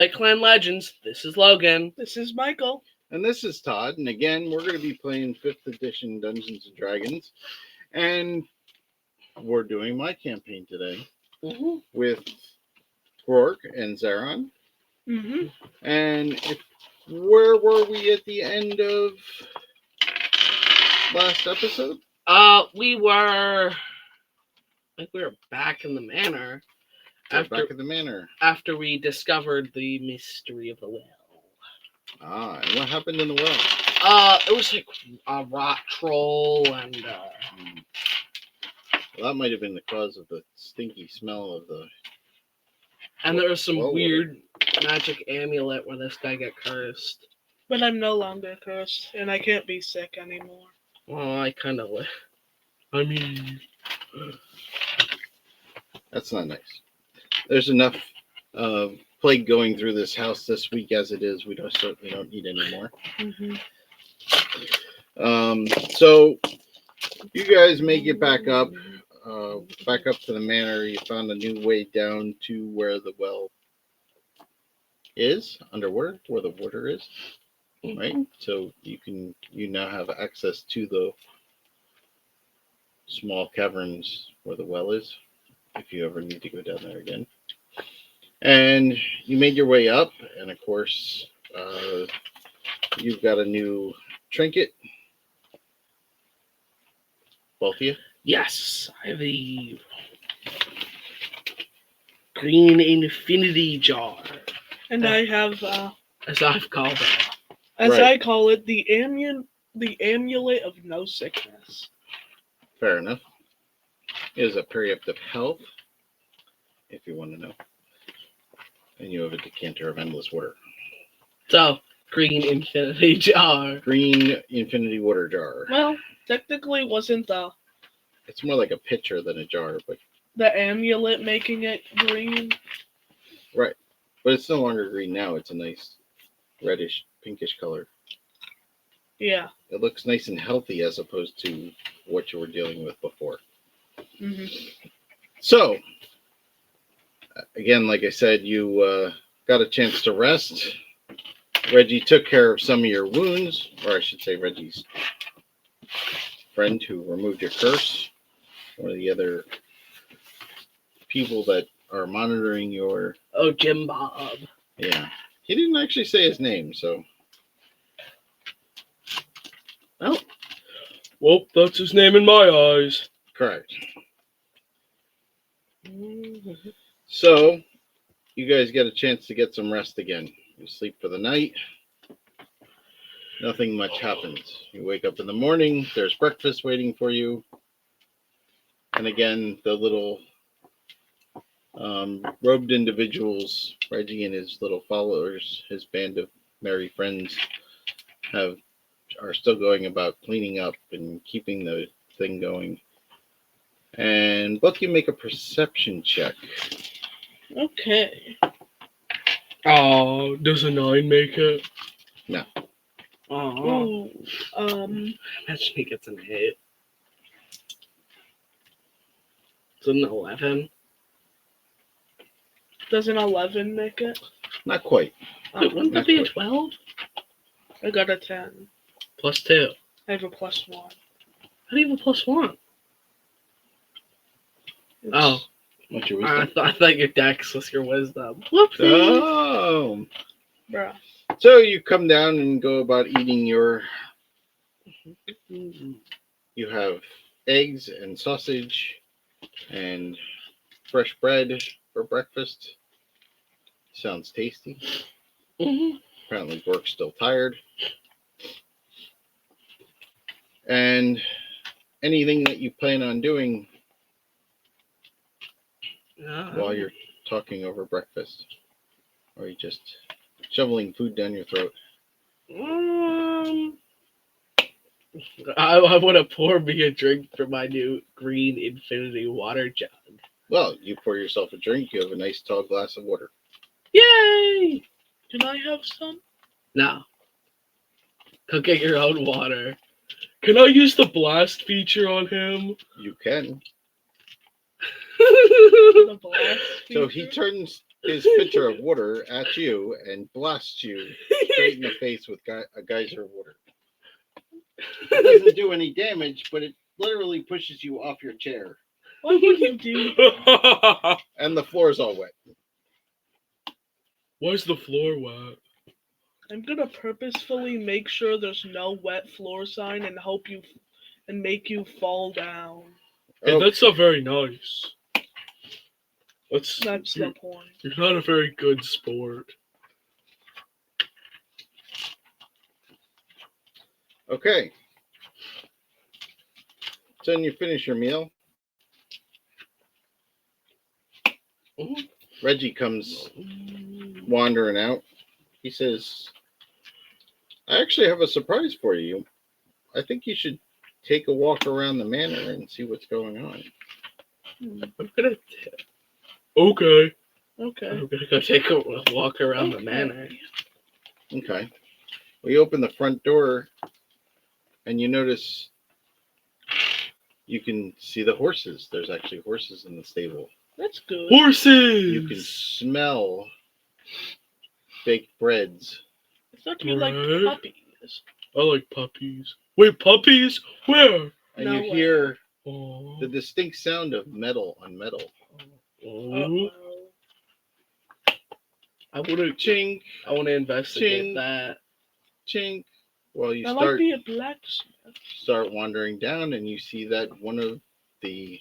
At Clan Legends, this is Logan. This is Michael. And this is Todd. And again, we're going to be playing 5th edition Dungeons and Dragons. And we're doing my campaign today with Grork and Zaron. Mm-hmm. And where were we at the end of last episode? We were back in the manor. Back at the manor. After we discovered the mystery of the well. And what happened in the well? It was like a rot troll and Well, that might have been the cause of the stinky smell of the... And there was some well, weird magic amulet where this guy got cursed. But I'm no longer cursed, and I can't be sick anymore. Well, I kind of... I mean... That's not nice. There's enough plague going through this house this week as it is. We certainly don't need any more. Mm-hmm. So you guys may get back up to the manor. You found a new way down to where the well is, underwater, where the water is, right? So you now have access to the small caverns where the well is, if you ever need to go down there again. And you made your way up, and of course, you've got a new trinket. Both of you? Yes, I have the green infinity jar. And I have, as I've called it. as Right. I call it, the amulet of no sickness. Fair enough. It is a periaptic health, if you want to know. And you have a decanter of endless water. So, green infinity jar. Green infinity water jar. Well, technically wasn't It's more like a pitcher than a jar, but the amulet making it green. right. But it's no longer green now. It's a nice reddish, pinkish color. Yeah. It looks nice and healthy as opposed to what you were dealing with before. Mm-hmm. So, again, like I said, you got a chance to rest. Reggie took care of some of your wounds, or I should say Reggie's friend who removed your curse. One of the other people that are monitoring your... Oh, Jim Bob. Yeah. He didn't actually say his name, so... Well, that's his name in my eyes. Correct. So, you guys get a chance to get some rest again. You sleep for the night. Nothing much happens. You wake up in the morning. There's breakfast waiting for you. And again, the little robed individuals, Reggie and his little followers, his band of merry friends, are still going about cleaning up and keeping the thing going. And both of you make a perception check. Okay. Oh, does a 9 make it? No. Oh, Ooh. imagine he gets an 8. It's an 11. Does an 11 make it? Not quite. Wait, wouldn't that be a 12? I got a 10. Plus 2. I have a +1. How do you have a +1? It's- Oh, What's your I wisdom? thought your dex was your wisdom. Whoopsie. Oh. Bruh. So you come down and go about eating your... You have eggs and sausage and fresh bread for breakfast. Sounds tasty. Apparently Grork's still tired. And anything that you plan on doing while you're talking over breakfast? Or are you just shoveling food down your throat? I want to pour me a drink from my new green infinity water jug. Well, you pour yourself a drink, you have a nice tall glass of water. Yay! Can I have some? No. Go get your own water. Can I use the blast feature on him? You can. The blast So he feature? turns his pitcher of water at you and blasts you straight in the face with a geyser of water. It doesn't do any damage, but it literally pushes you off your chair. Why would you do? And the floor is all wet. Why is the floor wet? I'm gonna purposefully make sure there's no wet floor sign and make you fall down. Hey, Oh, that's not very nice. That's you're, the point. you're not a very good sport. okay. So when you finish your meal, Reggie comes wandering out. He says, I actually have a surprise for you. I think you should take a walk around the manor and see what's going on. I'm gonna. Okay. Okay. I'm gonna go take a walk around the manor. Okay. We open the front door and you notice you can see the horses. There's actually horses in the stable. That's good. Horses! You can smell baked breads. I thought you liked Bread? puppies. I like puppies. Wait, puppies? Where? And No you way. hear Oh. the distinct sound of metal on metal. Oh. Uh-oh. I wanna Chink, investigate Ching. that. chink. Well, you I like the blacksmith. start wandering down and you see that one of the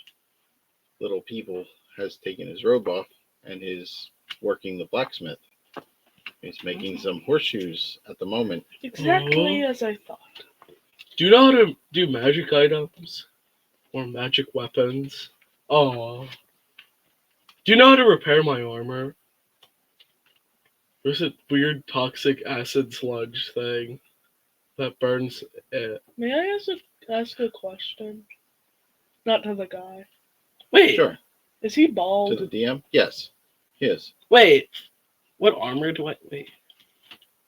little people has taken his robe off and is working the blacksmith. He's making some horseshoes at the moment. Exactly as I thought. Do you know how to do magic items? Or magic weapons? Oh. Do you know how to repair my armor? There's a weird toxic acid sludge thing that burns it. May I ask a question? Not to the guy. Wait. Sure. Is he To bald? the DM? Yes. He is. Wait. What armor do I... Wait.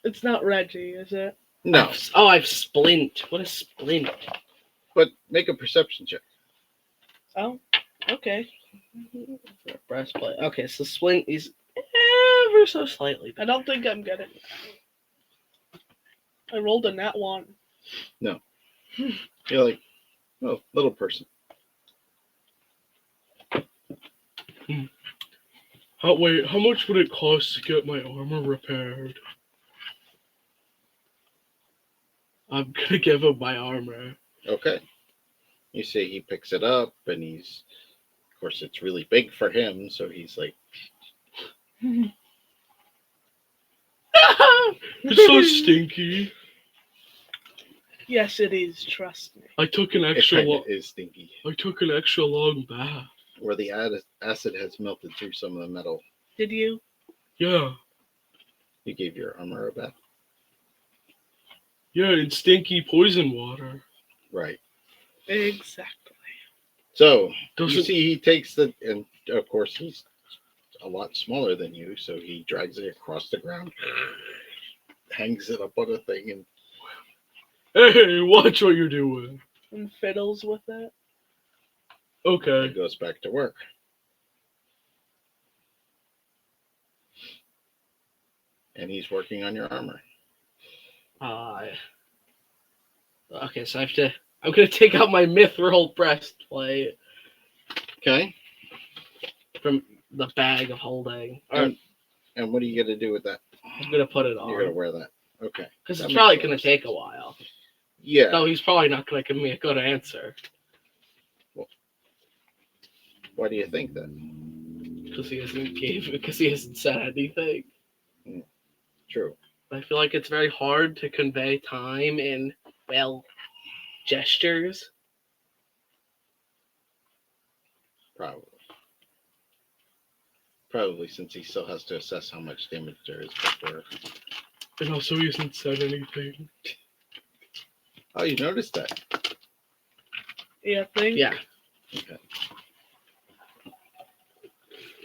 It's not Reggie, is it? No. I've splint. What is splint? But make a perception check. Oh, okay. Breastplate. Okay, so splint is ever so slightly. I don't think I'm getting it. I rolled a nat 1. You're like, oh, little person. Wait, how much would it cost to get my armor repaired? I'm gonna give him my armor. Okay. You see he picks it up and he's, of course, it's really big for him. So he's like, It's so stinky. Yes, it is. Trust me. I took an it extra kind long. of is stinky. I took an extra long bath. Where the acid has melted through some of the metal. Did you? Yeah, You gave your armor a bath. in stinky poison water. Right. Exactly. So you Doesn't see he takes and of course he's a lot smaller than you, so he drags it across the ground, hangs it up on a thing, and hey, watch what you're doing. And fiddles with it. Okay. goes back to work. And he's working on your armor. Okay, so I'm gonna take out my mithril breastplate Okay. from the bag of holding. And what are you gonna do with that? I'm gonna put it You're gonna on wear that. Okay. because that it's makes probably sense. gonna take a while. Yeah. No, he's probably not gonna give me a good answer Why do you think that? because he hasn't said anything. True. I feel like it's very hard to convey time in gestures. Probably since he still has to assess how much damage there is before. And also he hasn't said anything. Oh, you noticed that? Yeah, think. Yeah. Okay.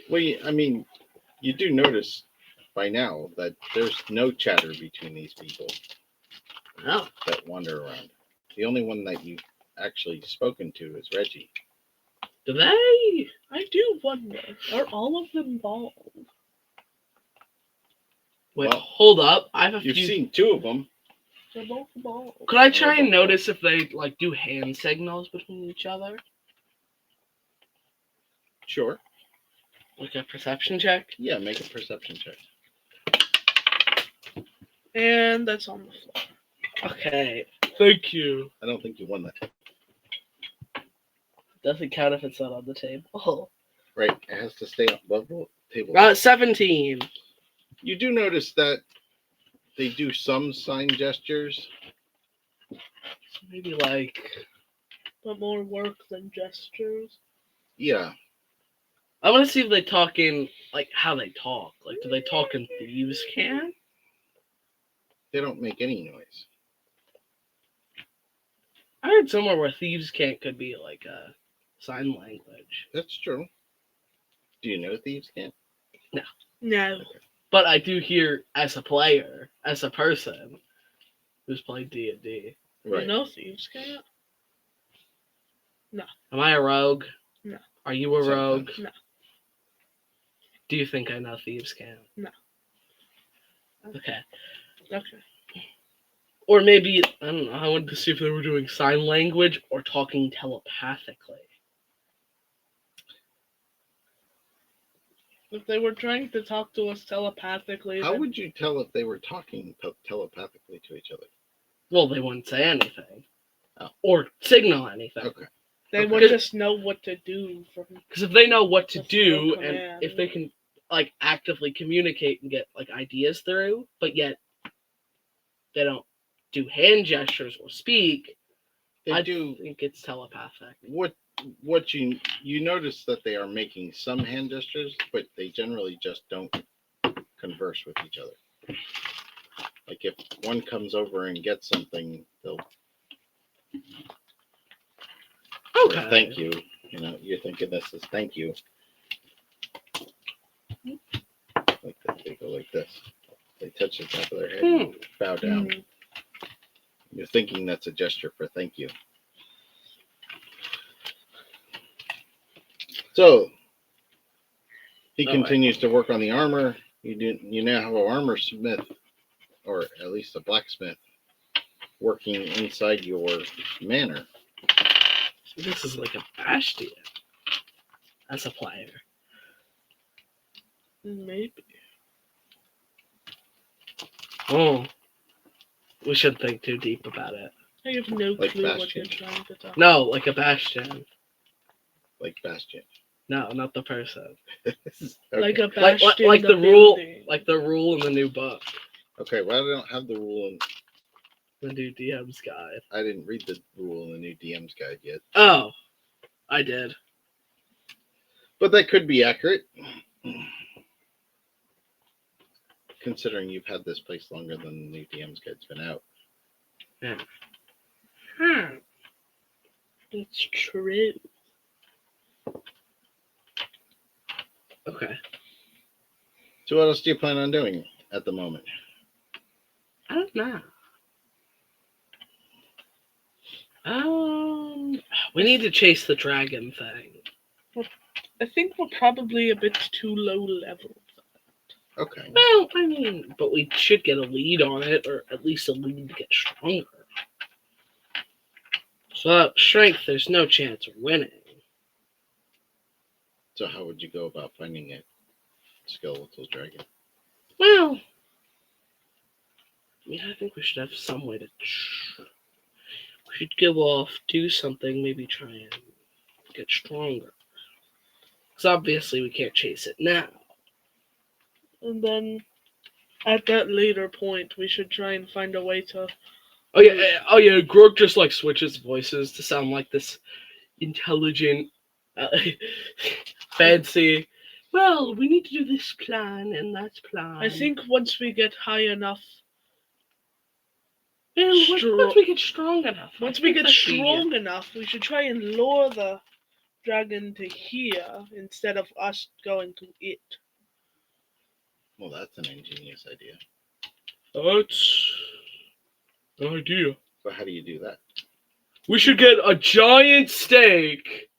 Well, I mean, you do notice by now that there's no chatter between these people Oh. that wander around. The only one that you've actually spoken to is Reggie. Do they? I do wonder, are all of them bald? Wait, Well, hold up. I have a You've few. seen two of them. They're both bald. Could I try and notice if they like do hand signals between each other? Sure. Like a perception check? Yeah, make a perception check. And that's on the floor. Okay. Thank you. I don't think you won that. Doesn't count if it's not on the table. Right, it has to stay above the table. 17. You do notice that they do some sign gestures. Maybe like. But more work than gestures. Yeah, I want to see if they talk in like how they talk. Like, do they talk in thieves' can? they don't make any noise. I heard somewhere where thieves' can't could be like a sign language. That's true. Do you know thieves can't? No. But I do hear as a player, as a person who's played D&D. Right. You know thieves can't? Am I a rogue? No. Are you a rogue? No. Do you think I know thieves can? No. Okay. Okay. Or maybe, I don't know, I wanted to see if they were doing sign language or talking telepathically. If they were trying to talk to us telepathically, How then would you tell if they were talking telepathically to each other? Well, they wouldn't say anything. Oh. Or signal anything. Okay. they Okay. would just know what to do from Because if they know what to Just do, no and command. if they can like actively communicate and get like ideas through, but yet they don't do hand gestures or speak, They I do. think it's telepathic. What you notice that they are making some hand gestures, but they generally just don't converse with each other. Like if one comes over and gets something, they'll Okay. or thank you. You know, you're thinking this is thank you. Like that, they go like this. They touch the top of their head, and bow down. Mm. You're thinking that's a gesture for thank you. So he All right. continues to work on the armor. You now have an armor smith, or at least a blacksmith, working inside your manor. This is like a bastion as a player. Maybe. Oh, we shouldn't think too deep about it. I have no Like clue what Bastion. you're trying to talk. No, like a bastion. Like Bastion. No, not the person. Okay. Like a Like bastion. like the rule, building. like the rule in the new book, Okay, well, I don't have the rule, and the new DM's guide. I didn't read the rule in the new DM's guide yet. Oh, I did. But that could be accurate, considering you've had this place longer than the new DM's guide's been out. It's true. Okay. So what else do you plan on doing at the moment? I don't know. We need to chase the dragon thing. I think we're probably a bit too low level. Okay. Well, I mean, but we should get a lead on it, or at least a lead to get stronger. So without strength, there's no chance of winning. So how would you go about finding a skeletal dragon? Well, I mean, I think we should have some way to. We should go off, do something, maybe try and get stronger. Because obviously we can't chase it now. And then at that later point, we should try and find a way to. Oh yeah. Grork just like switches voices to sound like this intelligent, fancy. Well, we need to do this plan and that plan. I think once we get high enough. Well, once we get strong enough. Once we get strong enough, we should try and lure the dragon to here instead of us going to it. Well, that's an ingenious idea. That's an idea. But how do you do that? We should get a giant steak.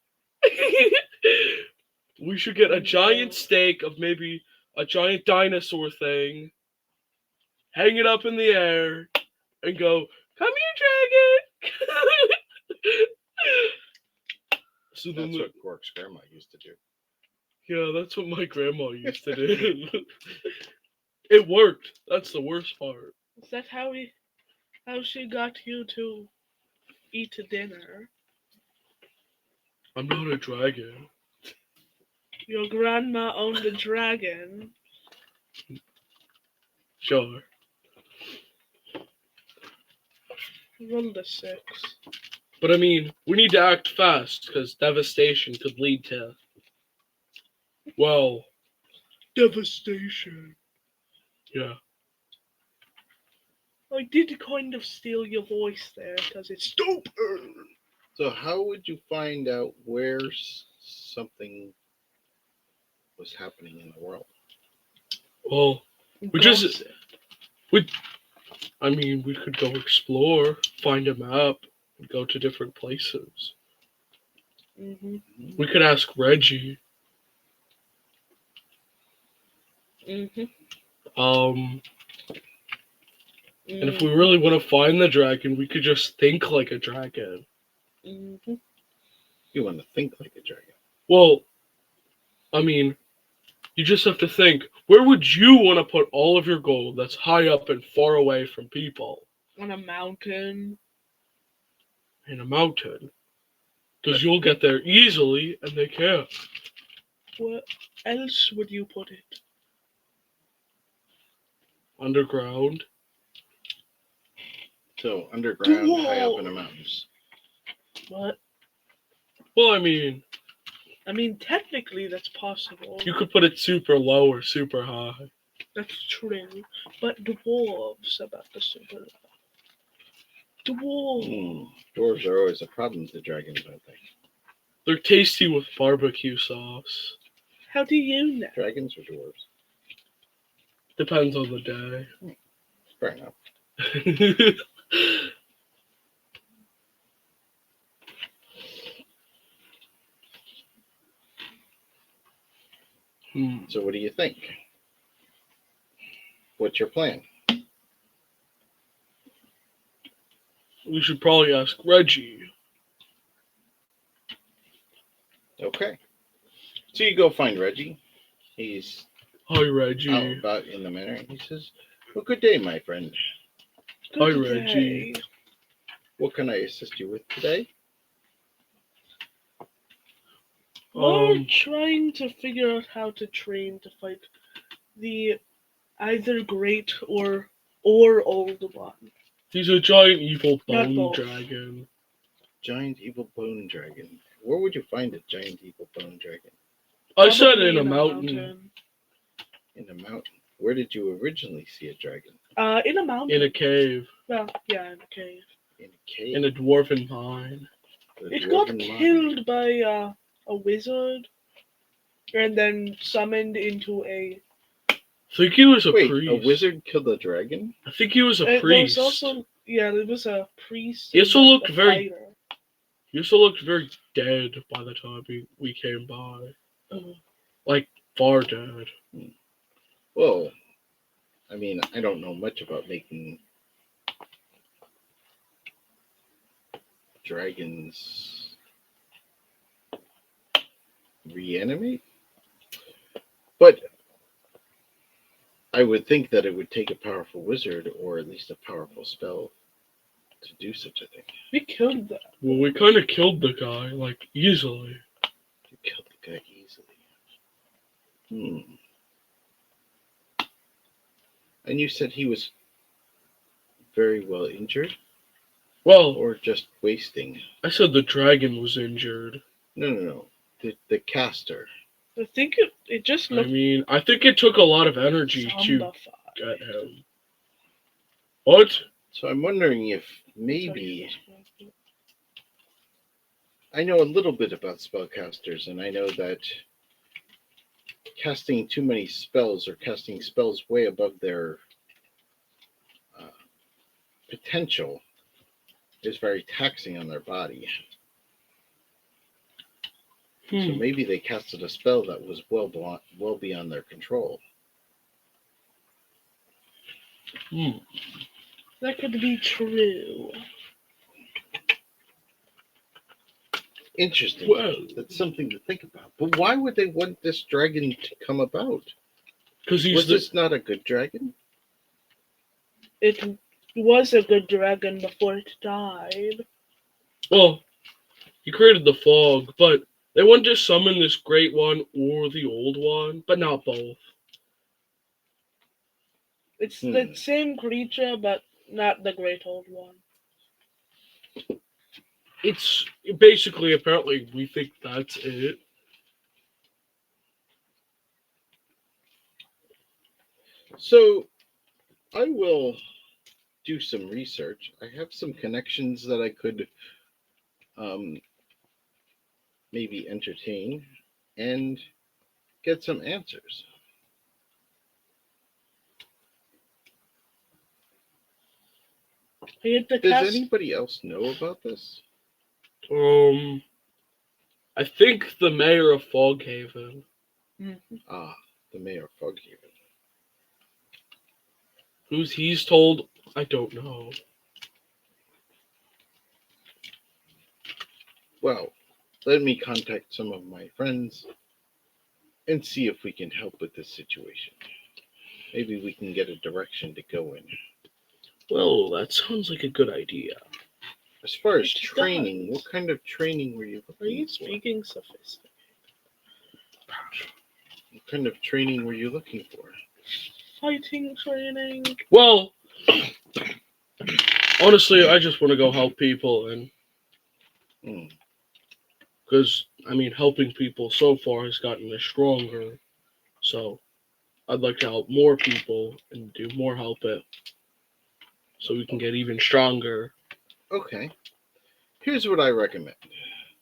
We should get a giant steak of maybe a giant dinosaur thing. hang it up in the air, and go, "Come here, dragon!" So then, That's what Grork's grandma used to do. yeah, that's what my grandma used to do. It worked. That's the worst part. Is that how she got you to eat dinner? I'm not a dragon. Your grandma owned a dragon. Sure. Roll the 6. But I mean, we need to act fast, because devastation could lead to, well, Devastation. yeah. I did kind of steal your voice there, because it's stupid. So how would you find out where something was happening in the world? Well, we just, I mean, we could go explore, find a map, and go to different places. Mm-hmm. We could ask Reggie. Mm-hmm. And if we really want to find the dragon, we could just think like a dragon. Mm-hmm. You want to think like a dragon. Well, I mean, you just have to think, where would you want to put all of your gold that's high up and far away from people? On a mountain. In a mountain. Because you'll get there easily, and they can't. Where else would you put it? Underground. So underground, high up in the mountains. What? Well, I mean, technically that's possible. you could put it super low or super high. That's true. But dwarves about the super. Dwarves. Dwarves are always a problem to dragons, aren't they? They're tasty with barbecue sauce. How do you know? Dragons or dwarves? Depends on the day. Fair enough. So what do you think? What's your plan? We should probably ask Reggie. Okay. So you go find Reggie. He's Hi, Reggie. out about in the manor. He says, "Well, good day, my friend. Hi, Good Reggie. day. What can I assist you with today?" We're trying to figure out how to train to fight the either great or old one. He's a giant evil Not bone both. dragon. Giant evil bone dragon. Where would you find a giant evil bone dragon? I said Probably in a mountain. In a mountain. Where did you originally see a dragon? In a mountain. In a cave. Well, yeah, in a cave. In a cave. In a dwarven mine. It got killed by a wizard, and then summoned into a. I think he was a Wait, priest. a wizard killed a dragon? I think he was a There priest. was also there was a priest. He also and, looked a very- fighter. He also looked very dead by the time we came by. Like, far dead. Well, I mean, I don't know much about making dragons reanimate, but I would think that it would take a powerful wizard or at least a powerful spell to do such a thing. We killed that. Well, we kind of killed the guy, like, easily. You killed the guy easily. And you said he was very well injured? Well, Or just wasting? I said the dragon was injured. No. The caster. I think it just I looked mean, I think it took a lot of energy to zombified. get him. What? So I'm wondering if maybe I know a little bit about spellcasters, and I know that casting too many spells or casting spells way above their potential is very taxing on their body. So maybe they casted a spell that was well beyond their control. That could be true. Interesting. Well, That's something to think about. But why would they want this dragon to come about? because Was this not a good dragon? It was a good dragon before it died. Well, he created the fog, but they want to summon this great one or the old one, but not both. It's the same creature, but not the great old one. It's basically, apparently, we think that's it. So I will do some research. I have some connections that I could maybe entertain and get some answers. He had to Does cast. anybody else know about this? I think the mayor of Foghaven. Ah, the mayor of Foghaven. Who's he's told, I don't know. Well, let me contact some of my friends and see if we can help with this situation. Maybe we can get a direction to go in. Well, that sounds like a good idea. As far as It training, does. what kind of training were you Are you looking for? speaking sophisticated? What kind of training were you looking for? Fighting training. Well, honestly, I just want to go help people, and because helping people so far has gotten us stronger. So I'd like to help more people and do more help it, so we can get even stronger. Okay. Here's what I recommend.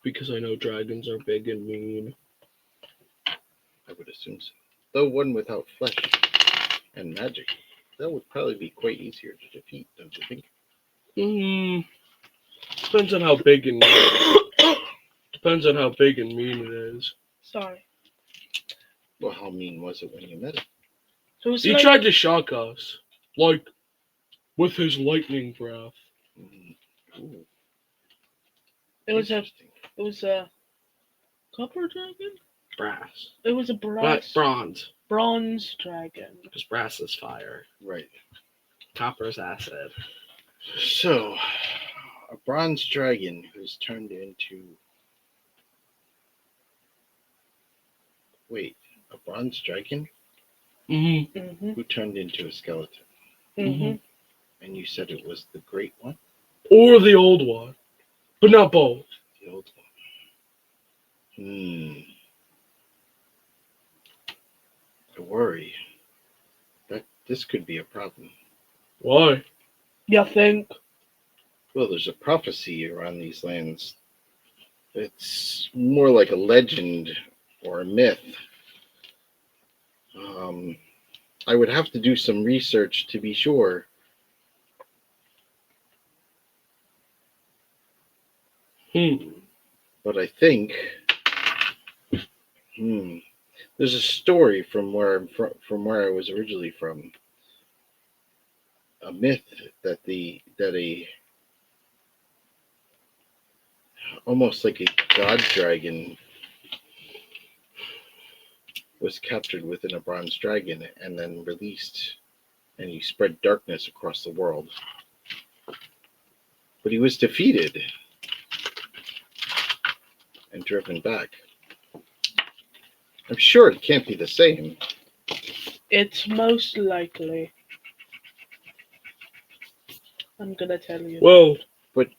Because I know dragons are big and mean. I would assume so. Though one without flesh and magic, that would probably be quite easier to defeat, don't you think? Depends on how big and depends on how big and mean it is. Sorry. Well, how mean was it when you met him? So it's He like, tried to shock us, like with his lightning breath. Ooh, it was interesting. a copper dragon? Brass. It was a But bronze. bronze dragon. Because brass is fire. Right. Copper is acid. So, a bronze dragon who's turned into. Wait, a bronze dragon who turned into a skeleton? And you said it was the great one? Or the old one. But not both. The old one. I worry that this could be a problem. Why? You think? Well, there's a prophecy around these lands. It's more like a legend or a myth. I would have to do some research to be sure. But I think there's a story from where I was originally from. A myth that a almost like a god dragon was captured within a bronze dragon and then released, and he spread darkness across the world. But he was defeated and driven back. I'm sure it can't be the same. It's most likely. I'm gonna tell you. Well, but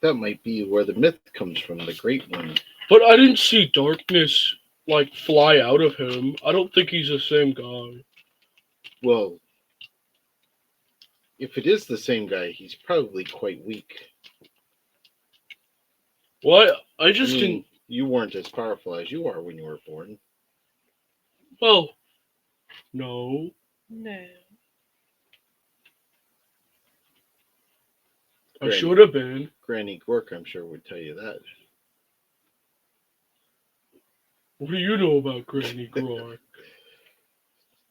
that might be where the myth comes from, the great one. But I didn't see darkness fly out of him. I don't think he's the same guy. Well, if it is the same guy, he's probably quite weak. Well, I didn't. You weren't as powerful as you are when you were born. Well, no. No. I should have been. Granny Grork, I'm sure, would tell you that. What do you know about Granny Grork?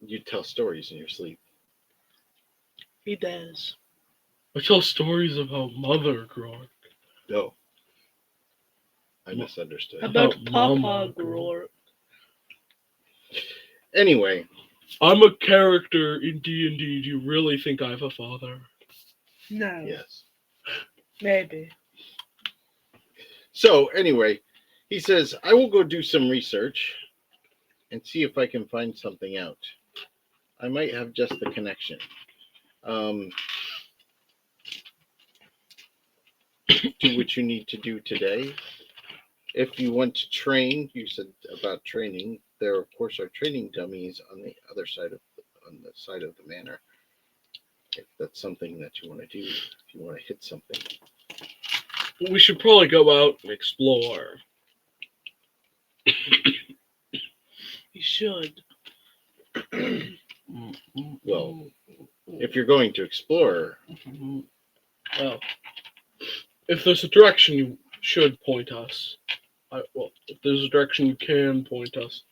You tell stories in your sleep. He does. I tell stories about Mother Grork. No. I misunderstood. How about About Papa Mama Grork? Anyway, I'm a character in D&D. Do you really think I have a father? No. yes. Maybe. So, anyway, he says, I will go do some research and see if I can find something out. I might have just the connection. Do what you need to do today. If you want to train, you said about training. There, of course, are training dummies on the other side on the side of the manor. If that's something that you want to do, if you want to hit something. We should probably go out and explore. He should. Well, if you're going to explore, Well, if there's a direction you should point us, if there's a direction you can point us,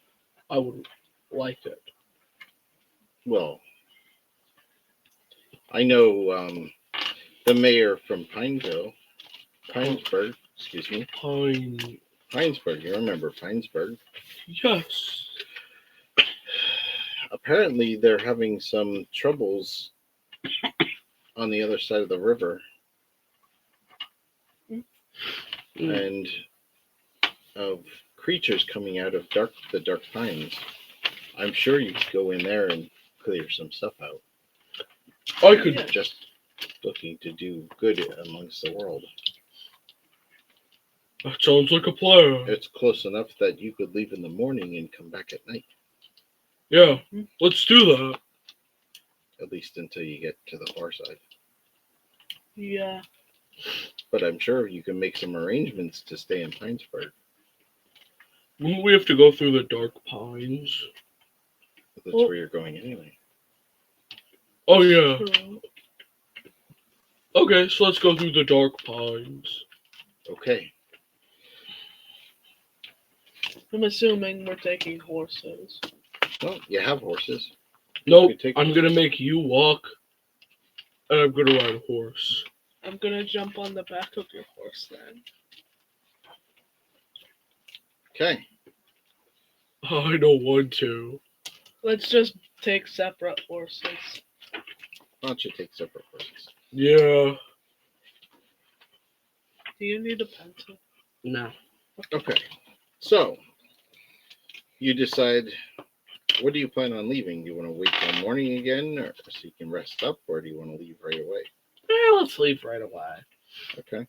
I would like it. well, I know the mayor from Pinesburg, excuse me, Pinesburg. You remember Pinesburg? Yes. Apparently, they're having some troubles on the other side of the river, and of creatures coming out of the dark pines. I'm sure you could go in there and clear some stuff out. I could. Yeah. Just looking to do good amongst the world. That sounds like a plan. It's close enough that you could leave in the morning and come back at night, Yeah, let's do that. at least until you get to the far side. Yeah. But I'm sure you can make some arrangements to stay in Pinesburg. Wouldn't we have to go through the dark pines? If that's where you're going anyway. Oh yeah. True. Okay, so let's go through the dark pines. Okay. I'm assuming we're taking horses. Well, you have horses. Nope, You could take I'm gonna make you walk, and I'm gonna ride a horse. I'm gonna jump on the back of your horse then. Okay. I don't want to. Let's just take separate horses. Why don't you take separate horses? Yeah. Do you need a pencil? No. Okay. So, you decide, what do you plan on leaving? Do you want to wait till morning again, or so you can rest up, or do you want to leave right away? Let's leave right away. Okay.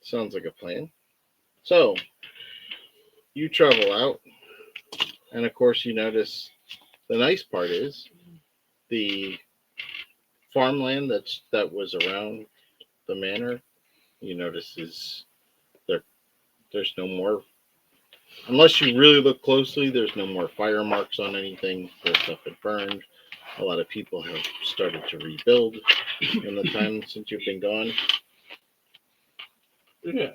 Sounds like a plan. So, you travel out, and of course, you notice the nice part is the farmland that was around the manor. You notice is there's no more, unless you really look closely. There's no more fire marks on anything. The stuff had burned. A lot of people have started to rebuild in the time since you've been gone. Yeah.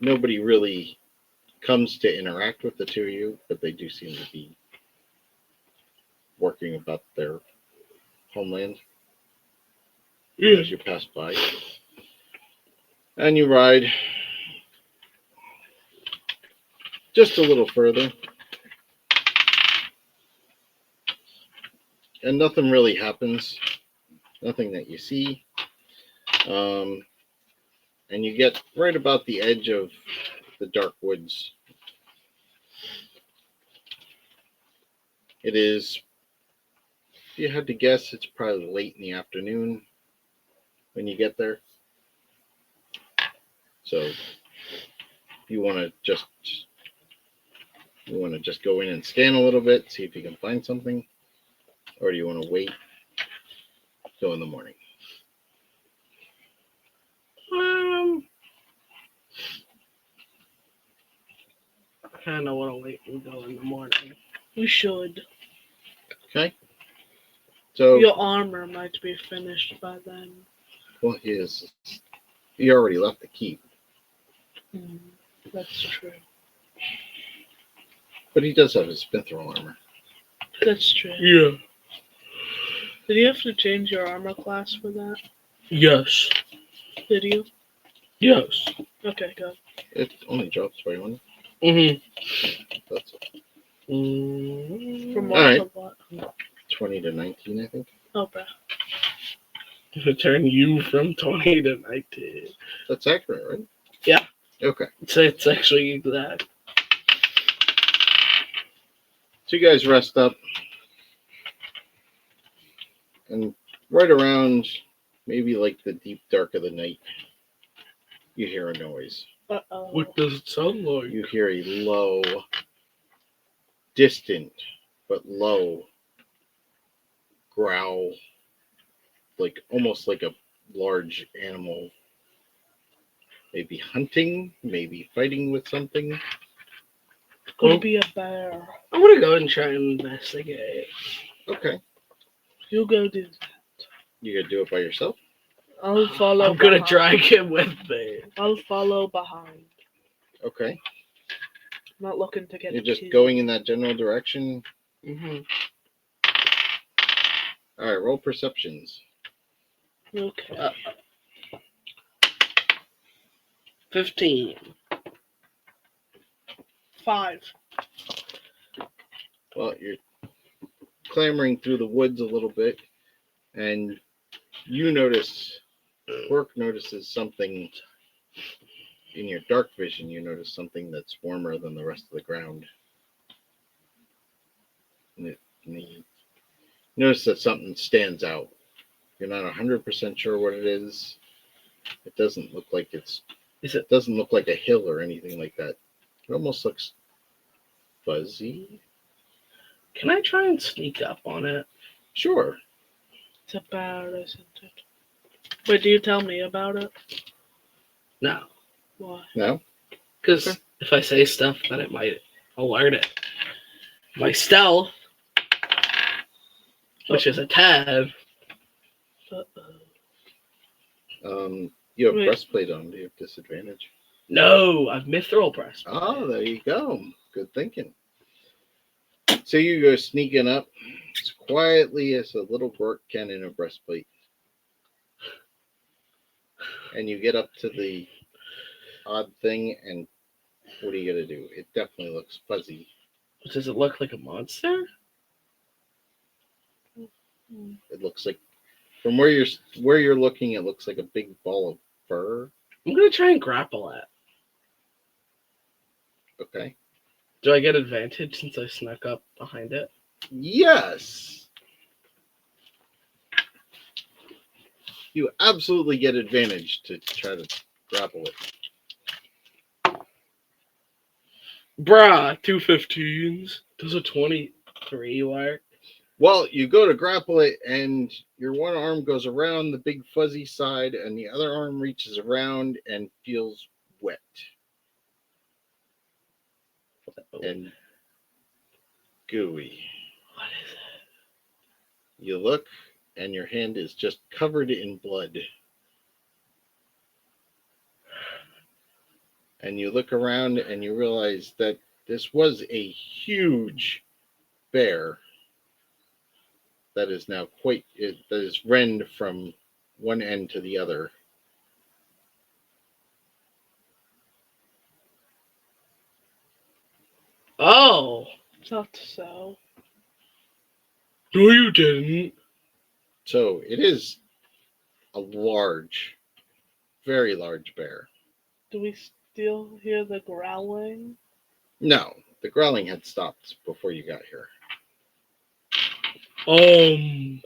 Nobody really comes to interact with the two of you, but they do seem to be working about their homeland Yeah. as you pass by. And you ride just a little further. And nothing really happens. Nothing that you see. And you get right about the edge of the dark woods. It is, if you had to guess, it's probably late in the afternoon when you get there. So if you want to just go in and scan a little bit, see if you can find something, or do you want to wait till in the morning? I kind of want to wait and go in the morning. We should. Okay. So Your armor might be finished by then. well, he already left the keep. That's true. But he does have his mithril armor. That's true. Yeah. Did you have to change your armor class for that? Yes. Did you? Yes. Okay, good. It only drops by one. That's From what Alright. to what? 20 to 19, I think. Okay. To turn you from 20 to 19. That's accurate, right? Yeah. Okay. It's actually exact. So you guys rest up. And right around maybe like the deep dark of the night, you hear a noise. Uh-oh. What does it sound like? You hear a low, distant, but low growl, like almost like a large animal, maybe hunting, maybe fighting with something. Could be a bear. I'm gonna go and try and investigate. Okay. You go do that. You gonna do it by yourself? I'll follow I'm gonna behind. drag him with me. I'll follow behind. Okay. Not looking to get You're just killed. going in that general direction. Mm-hmm. All right, roll perceptions. Okay. 15. 5. Well, you're clambering through the woods a little bit, and you notice, Grork notices something in your dark vision. You notice something that's warmer than the rest of the ground. And you notice that something stands out. You're not 100% sure what it is. It doesn't look like it doesn't look like a hill or anything like that. It almost looks fuzzy. Can I try and sneak up on it? Sure. It's a bear, isn't it? Wait, do you tell me about it? No. Why? No? Because if I say stuff, then it might alert it. My stealth, which is a 10. You have Wait. breastplate on. Do you have disadvantage? No, I've mithril breastplate. Oh, there you go. Good thinking. So you go sneaking up as quietly as a little Grork can in a breastplate. And you get up to the odd thing, and what are you going to do? It definitely looks fuzzy. Does it look like a monster? It looks like, from where you're looking, it looks like a big ball of fur. I'm gonna try and grapple it. Okay. Do I get advantage since I snuck up behind it? Yes. You absolutely get advantage to try to grapple it. Bruh, 2 15s. Does a 23 work? Well, you go to grapple it, and your one arm goes around the big fuzzy side, and the other arm reaches around and feels wet and gooey. What is it? You look, and your hand is just covered in blood. And you look around, and you realize that this was a huge bear that is now that is rend from one end to the other. Oh! Thought so. No, you didn't. So it is a large, very large bear. Do we still hear the growling? No, the growling had stopped before you got here. I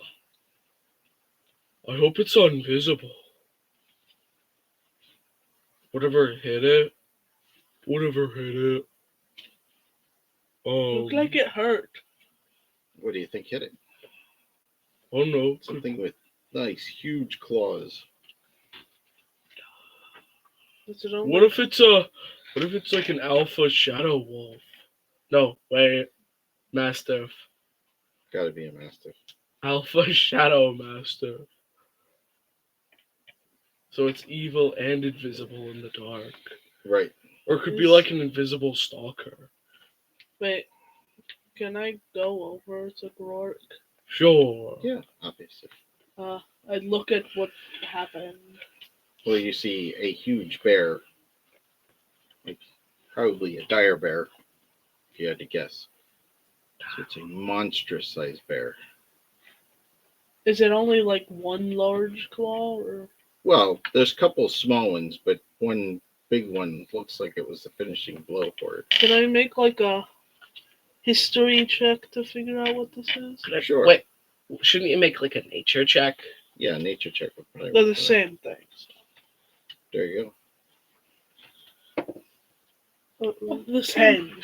hope it's invisible. Whatever hit it. Looked like it hurt. What do you think hit it? I don't know. Something with nice, huge claws. Is it only... What if it's like an alpha shadow wolf? No, wait. Mastiff. Gotta be a mastiff. Alpha shadow mastiff. So it's evil and invisible in the dark. Right. Or it could be like an invisible stalker. Wait, Can I go over to Grork? Sure. Yeah, obviously. I'd look at what happened. Well, you see a huge bear, like probably a dire bear, if you had to guess. So it's a monstrous sized bear. Is it only like one large claw, or Well, there's a couple small ones, but one big one looks like it was the finishing blow for it. can I make like a history check to figure out what this is? Sure. Wait, shouldn't you make like a nature check? Yeah, nature check would probably They're the work for that. same things. There you The same.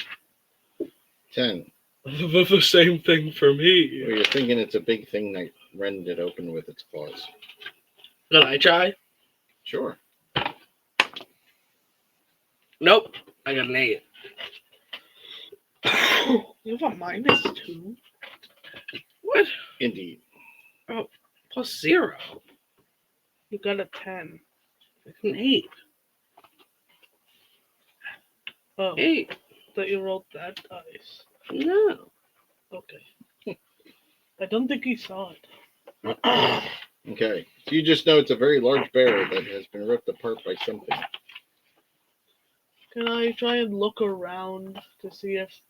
go. 10. The same thing for me. Well, you're thinking it's a big thing that rended it open with its claws. Can I try? Sure. Nope. I got an 8. You have a -2. What? Indeed. Plus 0. You got a 10. An 8. Oh, 8. that you rolled that dice. No. Okay. I don't think he saw it. Okay. So you just know it's a very large bear that has been ripped apart by something. Can I try and look around to see if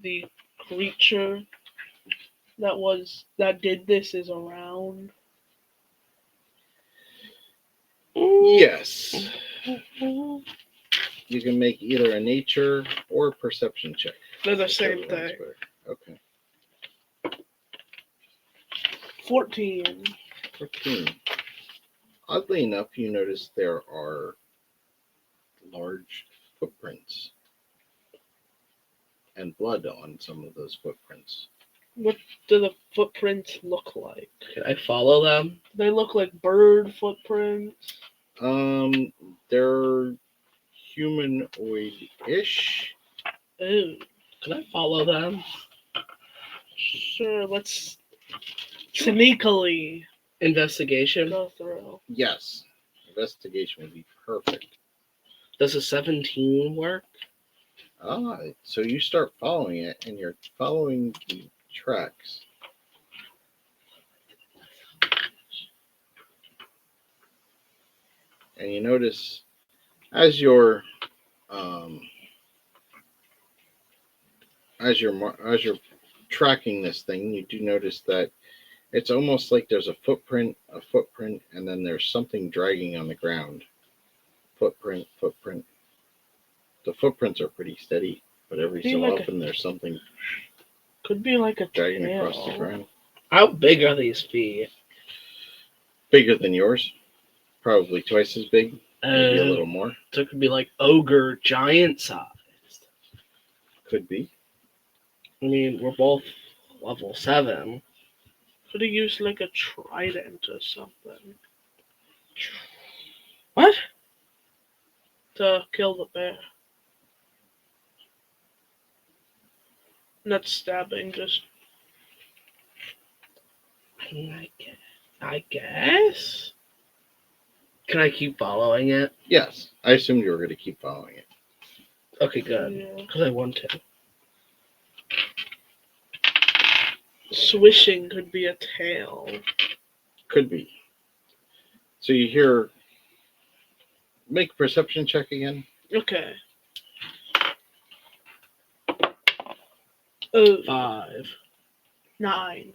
the creature that did this is around? Yes. You can make either a nature or perception check. They're the whichever same one's thing. better. Okay. 14. 15. Oddly enough, you notice there are large footprints and blood on some of those footprints. What do the footprints look like? Can I follow them? They look like bird footprints. They're humanoid-ish. Ooh. Can I follow them? Sure, let's sneakily Investigation. go through. Yes. Investigation would be perfect. Does a 17 work? So you start following it, and you're following the tracks. And you notice as you're tracking this thing, you do notice that it's almost like there's a footprint, and then there's something dragging on the ground. Footprint. The footprints are pretty steady, but every Be so like often there's something Could be like a dragging tail. across the ground. How big are these feet? Bigger than yours. Probably twice as big, maybe a little more. So it could be like ogre giant sized. Could be. I mean, we're both level 7. Could have used like a trident or something What? to kill the bear. Not stabbing, just I guess. Can I keep following it? Yes, I assumed you were going to keep following it. Okay, good. yeah. Because I want to. Swishing could be a tail. Could be. So you hear. Make a perception check again. Okay. Oh, 5. 9.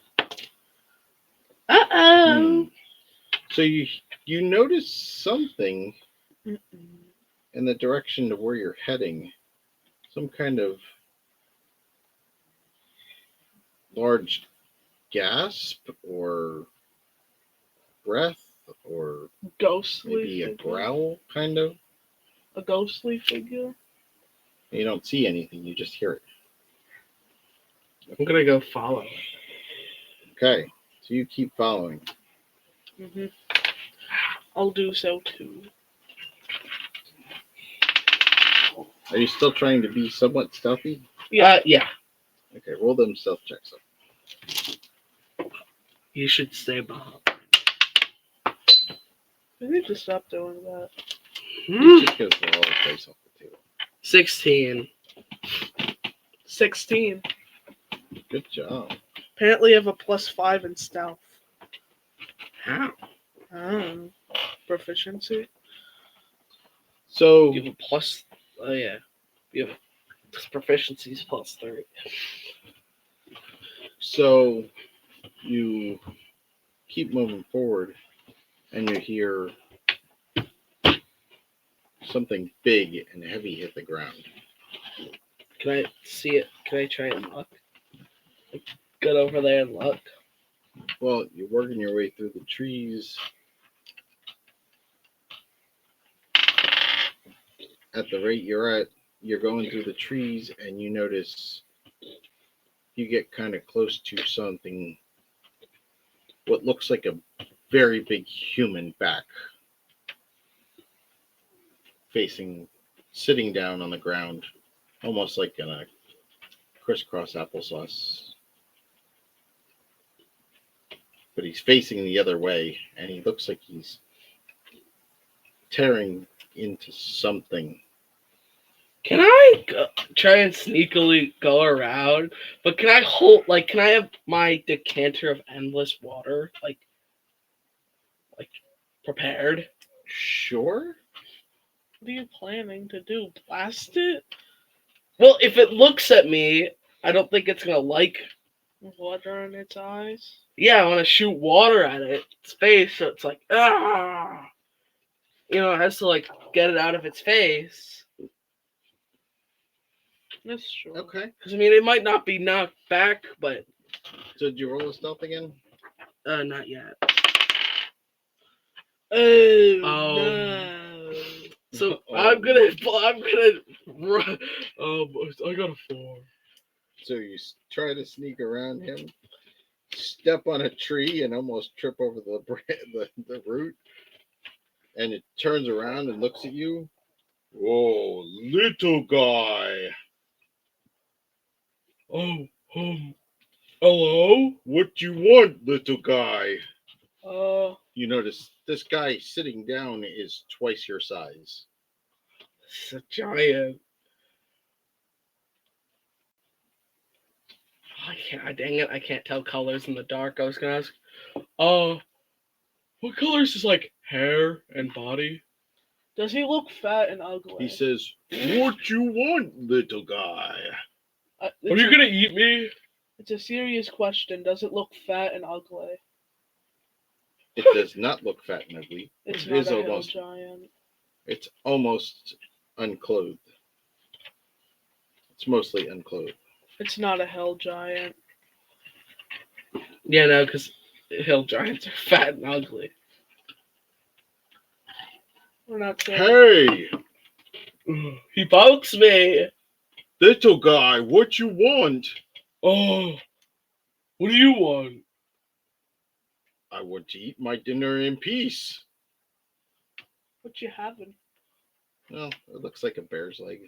Uh-oh. So you notice something Mm-mm. in the direction of where you're heading. Some kind of large gasp or breath or Ghostly maybe a figure. growl, kind of. A ghostly figure? You don't see anything, you just hear it. I'm going to go follow it. Okay, so you keep following. Mm-hmm. I'll do so too. Are you still trying to be somewhat stealthy? Yeah. Okay, roll them stealth checks up. You should stay behind. We need to stop doing that. Just because we're all place off the table. 16. 16. Good job. Apparently, I have a +5 in stealth. How? Proficiency. So You have a plus. Oh yeah. You have proficiencies +3. So you keep moving forward, and you hear something big and heavy hit the ground. Can I see it? Can I try and look? Get over there and look. Well, you're working your way through the trees. At the rate you're at, you're going through the trees, and you notice you get kind of close to something, what looks like a very big human back, sitting down on the ground, almost like in a crisscross applesauce. But he's facing the other way, and he looks like he's tearing into something. Can I try and sneakily go around? But can I hold, like, can I have my decanter of endless water, like prepared? Sure. What are you planning to do? Blast it? Well, if it looks at me, I don't think it's gonna like. Water in its eyes? Yeah, I want to shoot water at its face, so it's like, ah, it has to like get it out of its face. That's true. Okay. Because I mean, it might not be knocked back, but So did you roll a stealth again? not yet. Oh, Um, no. So Oh. I'm gonna run. I got a 4. So you try to sneak around him, step on a tree, and almost trip over the root. And it turns around and looks at you. Whoa, little guy. Oh, hello? What you want, little guy? Uh, You notice this guy sitting down is twice your size. It's a giant. Dang it, I can't tell colors in the dark. I was gonna ask, what colors is like hair and body? does he look fat and ugly? He says, what you want, little guy? Are you gonna eat me? It's a serious question. Does it look fat and ugly? It does not look fat and ugly. It's It not is a almost, hill giant. it's almost unclothed. It's mostly unclothed. It's not a hill giant. Yeah, no, because hill giants are fat and ugly. We're not saying. Hey, He pokes me. little guy, what you want? Oh, what do you want? I want to eat my dinner in peace. What you having? Well, it looks like a bear's leg.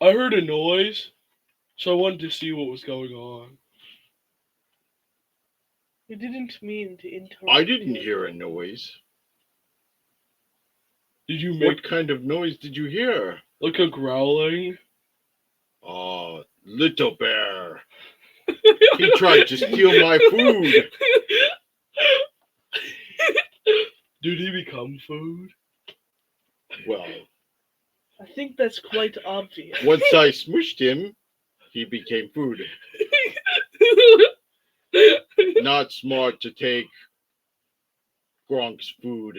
I heard a noise, so I wanted to see what was going on. We didn't mean to interrupt. I didn't you. hear a noise. Did you What make kind of noise did you hear? like a growling? Oh, little bear. He tried to steal my food. Did he become food? Well, I think that's quite obvious. once I smushed him, he became food. Not smart to take Gronk's food.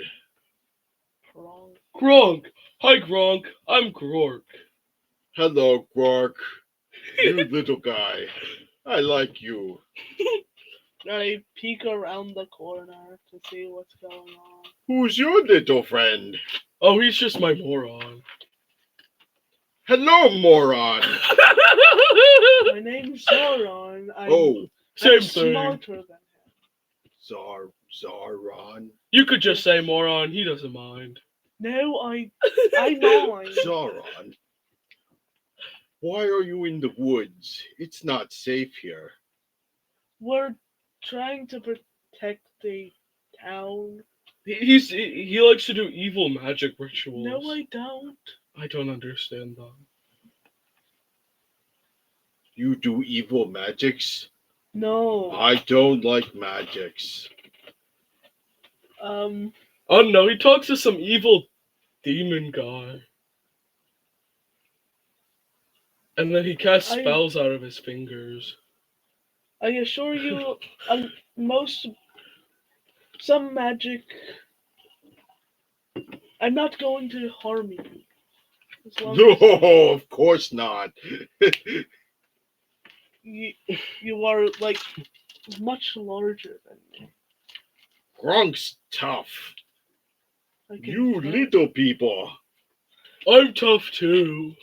Wrong. Grork! Hi, Grork. I'm Grork. Hello, Grork. You little guy. I like you. I peek around the corner to see what's going on. Who's your little friend? Oh, he's just my moron. Hello, moron. My name's Sauron. Oh, Same I'm thing. smarter than him. Sauron. You could just say moron. He doesn't mind. No, I mind. Sauron. Why are you in the woods? It's not safe here. We're trying to protect the town. He likes to do evil magic rituals. No, I don't. I don't understand them. You do evil magics? No. I don't like magics. Um, Oh no, he talks to some evil demon guy. And then he casts I- spells out of his fingers. I assure you, some magic. I'm not going to harm you. As long No, as of course not. you are like much larger than me. Gronk's tough. I can You tell. little people. I'm tough too.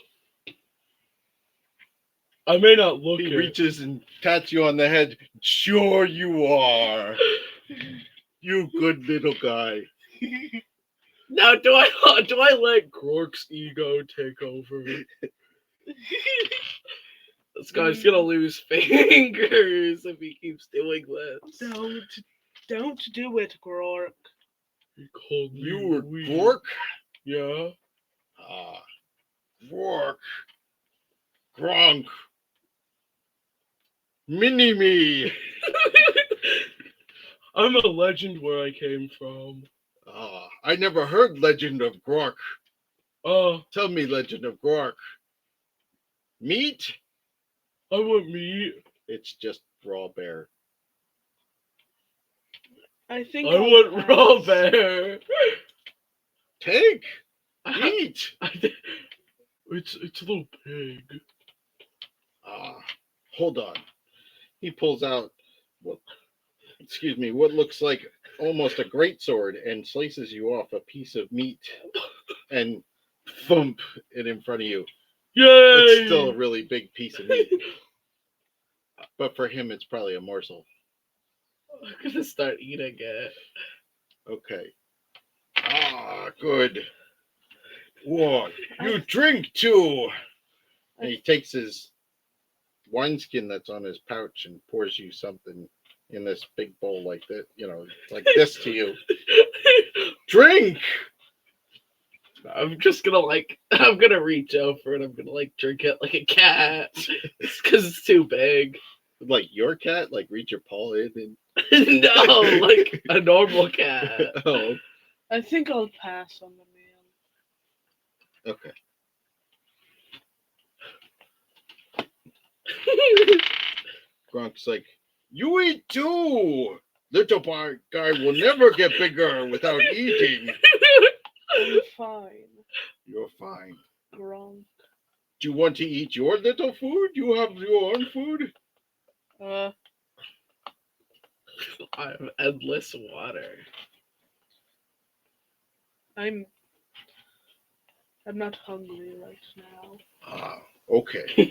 I may not look He it. reaches and pats you on the head. Sure you are. You good little guy. Now, do I let Grork's ego take over? This guy's gonna lose fingers if he keeps doing this. Don't do it, Grork. He called me You were weak. Grork? Yeah. Ah, Grork. Gronk. Mini-me. I'm a legend where I came from. Ah, I never heard Legend of Grork. Uh, Tell me, Legend of Grork. Meat? I want meat. It's just raw bear. I think I I'll want raw pass. bear. Take. Eat. It's a little pig. Ah, hold on. He pulls out what looks like almost a greatsword and slices you off a piece of meat and thump it in front of you. Yay! It's still a really big piece of meat, but for him, it's probably a morsel. I'm gonna start eating it. Okay. Ah, good. What? You drink too. And he takes his wineskin that's on his pouch and pours you something in this big bowl like that, like this to you. Drink! I'm gonna reach over and I'm gonna drink it like a cat. Because it's too big. Like your cat? Like reach your paw in and... No, like a normal cat. Oh, I think I'll pass on the meal. okay. Gronk's like, you eat too! Little guy will never get bigger without eating. I'm fine, You're fine. Gronk. Do you want to eat your little food? You have your own food? Uh, I have endless water. I'm not hungry right now. Ah, okay.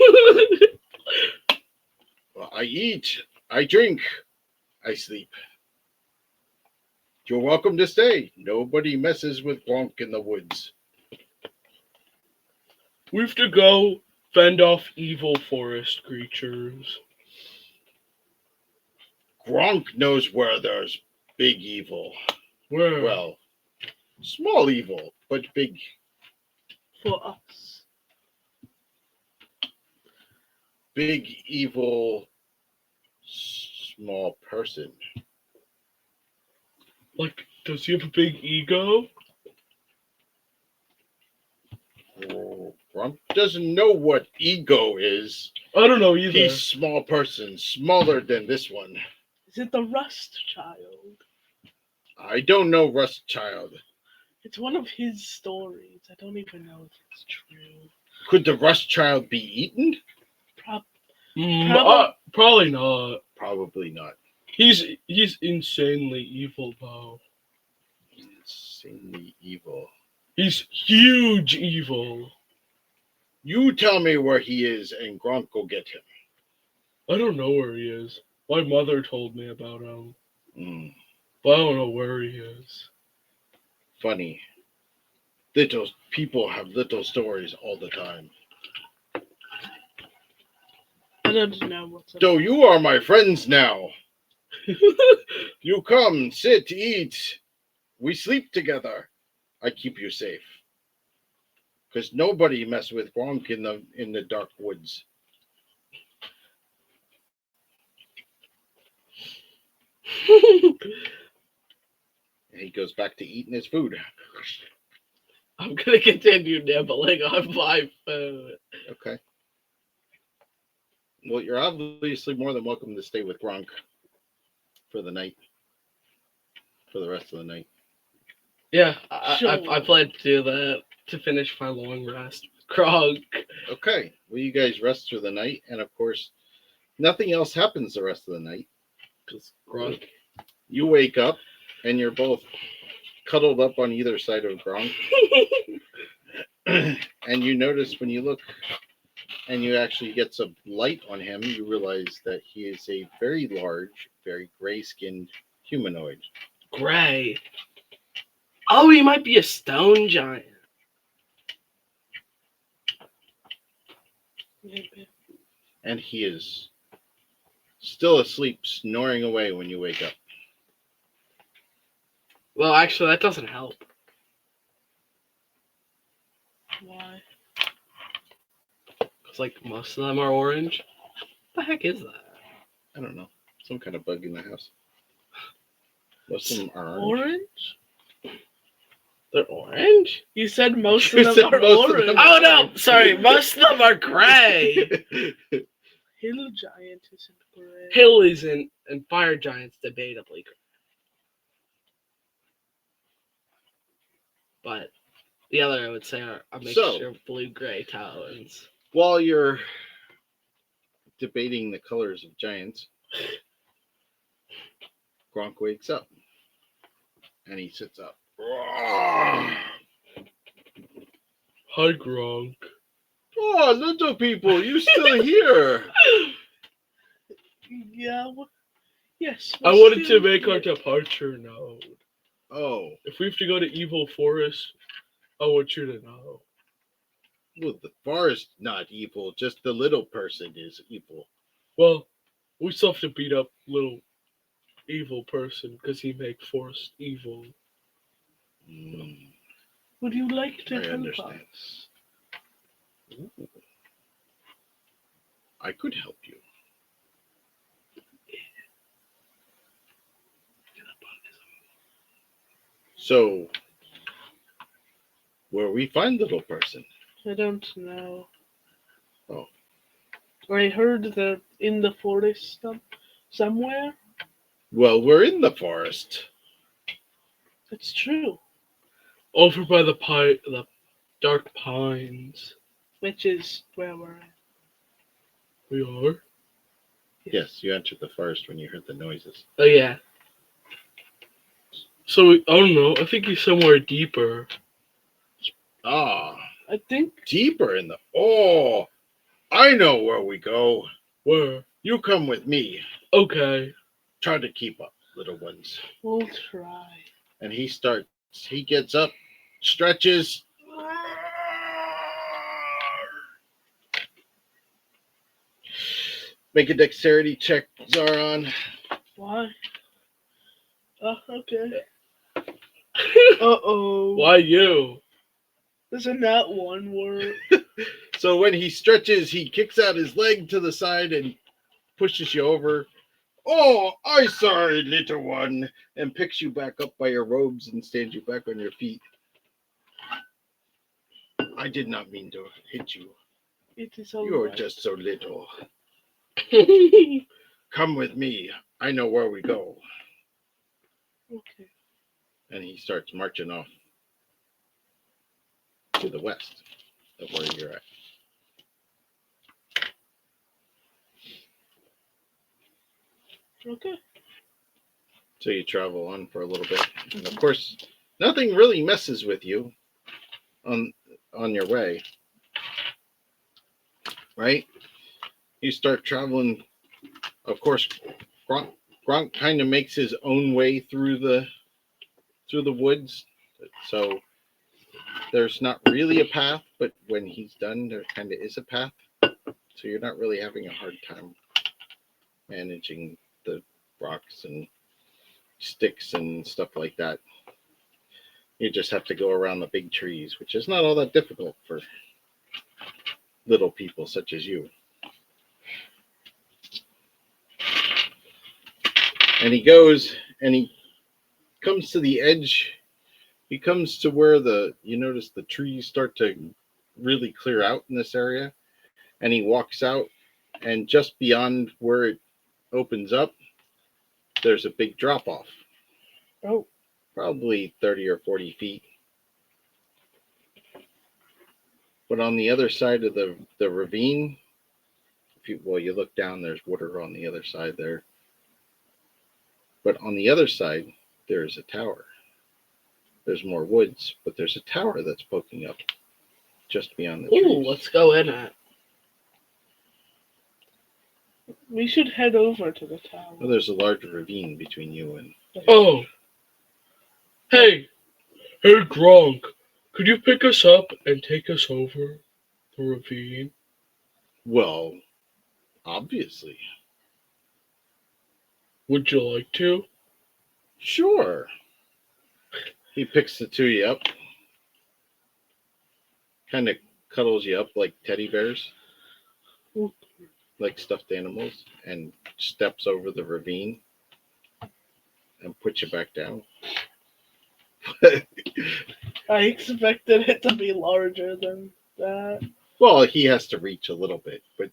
Well, I eat, I drink, I sleep. You're welcome to stay. Nobody messes with Gronk in the woods. We have to go fend off evil forest creatures. Gronk knows where there's big evil. Where? Well, small evil, but big. For us. Big evil, small person. Does he have a big ego? Oh, Gronk doesn't know what ego is. I don't know either. He's small person, smaller than this one. Is it the Rust Child? I don't know Rustchild. It's one of his stories. I don't even know if it's true. Could the Rustchild be eaten? Probably not. Probably not. He's insanely evil though. Insanely evil. He's huge evil. You tell me where he is and Gronk will get him. I don't know where he is. My mother told me about him, but I don't know where he is. Funny. Little people have little stories all the time. I don't know what's up. So you are my friends now. You come, sit, eat. We sleep together. I keep you safe. Because nobody mess with Gronk in the dark woods. And he goes back to eating his food. I'm gonna continue nibbling on my food. Okay. Well, you're obviously more than welcome to stay with Gronk for the night. For the rest of the night. Yeah, Sure. I plan to do that to finish my long rest. Grog. Okay. Well, you guys rest through the night, and of course, nothing else happens the rest of the night. Because Grog. You wake up, and you're both cuddled up on either side of Gronk. And you notice when you look and you actually get some light on him, you realize that he is a very large, very gray-skinned humanoid. Gray. Oh, he might be a stone giant. Maybe. And he is still asleep, snoring away when you wake up. Well, actually, that doesn't help. Why? Because, like, most of them are orange. What the heck is that? I don't know. Some kind of bug in the house. Most of them are orange. Orange? They're orange? You said most You of them said are most of orange. them Oh, no! Sorry, most of them are gray. Hill giant isn't gray. Hill isn't, and fire giant's debatably gray. But the other, I would say, are a mixture of blue-gray tones. While you're debating the colors of giants, Gronk wakes up. And he sits up. Hi, Grog. Oh, little people, you still here? Yeah. Yes. I we're wanted to still make our here. departure known. Oh, If we have to go to Evil Forest, I want you to know. well, the forest not evil, just the little person is evil. Well, we still have to beat up little evil person because he make forest evil. Mm, Would you like to I help understand. us? Ooh. I could help you. So, where we find little person? I don't know. Oh. I heard that in the forest somewhere. Well, we're in the forest. It's true. Over by the dark pines. Which is where we're at. We are? Yes, you entered the forest when you heard the noises. Oh, yeah. So, I don't know. I think he's somewhere deeper. Ah, I think deeper in the... Oh, I know where we go. Where? You come with me. Okay. Try to keep up, little ones. we'll try. And he gets up, stretches. Make a dexterity check, Zaron. Why? Okay. Uh-oh. Why you? Isn't that one word? So when he stretches, he kicks out his leg to the side and pushes you over. Oh, I'm sorry, little one. And picks you back up by your robes and stands you back on your feet. I did not mean to hit you. It is all You're right. just so little. Come with me. I know where we go. Okay. And he starts marching off to the west of where you're at. Okay. So you travel on for a little bit. And of course, nothing really messes with you on your way. Right? You start traveling. Of course, Gronk kind of makes his own way through the woods. So there's not really a path, but when he's done, there kind of is a path. So you're not really having a hard time managing the rocks and sticks and stuff like that. You just have to go around the big trees, which is not all that difficult for little people such as you. And he goes and he comes to the edge. He comes to where you notice the trees start to really clear out in this area. And he walks out, and just beyond where it opens up, there's a big drop off. Oh. Probably 30 or 40 feet. But on the other side of the ravine, you look down, there's water on the other side there. But on the other side, there's a tower. There's more woods, but there's a tower that's poking up just beyond the trees. Ooh, let's go in it. We should head over to the tower. Well, there's a large ravine between you and... Oh. Hey, Grork, could you pick us up and take us over the ravine? Well, obviously. Would you like to? Sure. He picks the two of you up, kind of cuddles you up like teddy bears, like stuffed animals, and steps over the ravine and puts you back down. I expected it to be larger than that. Well, he has to reach a little bit, but...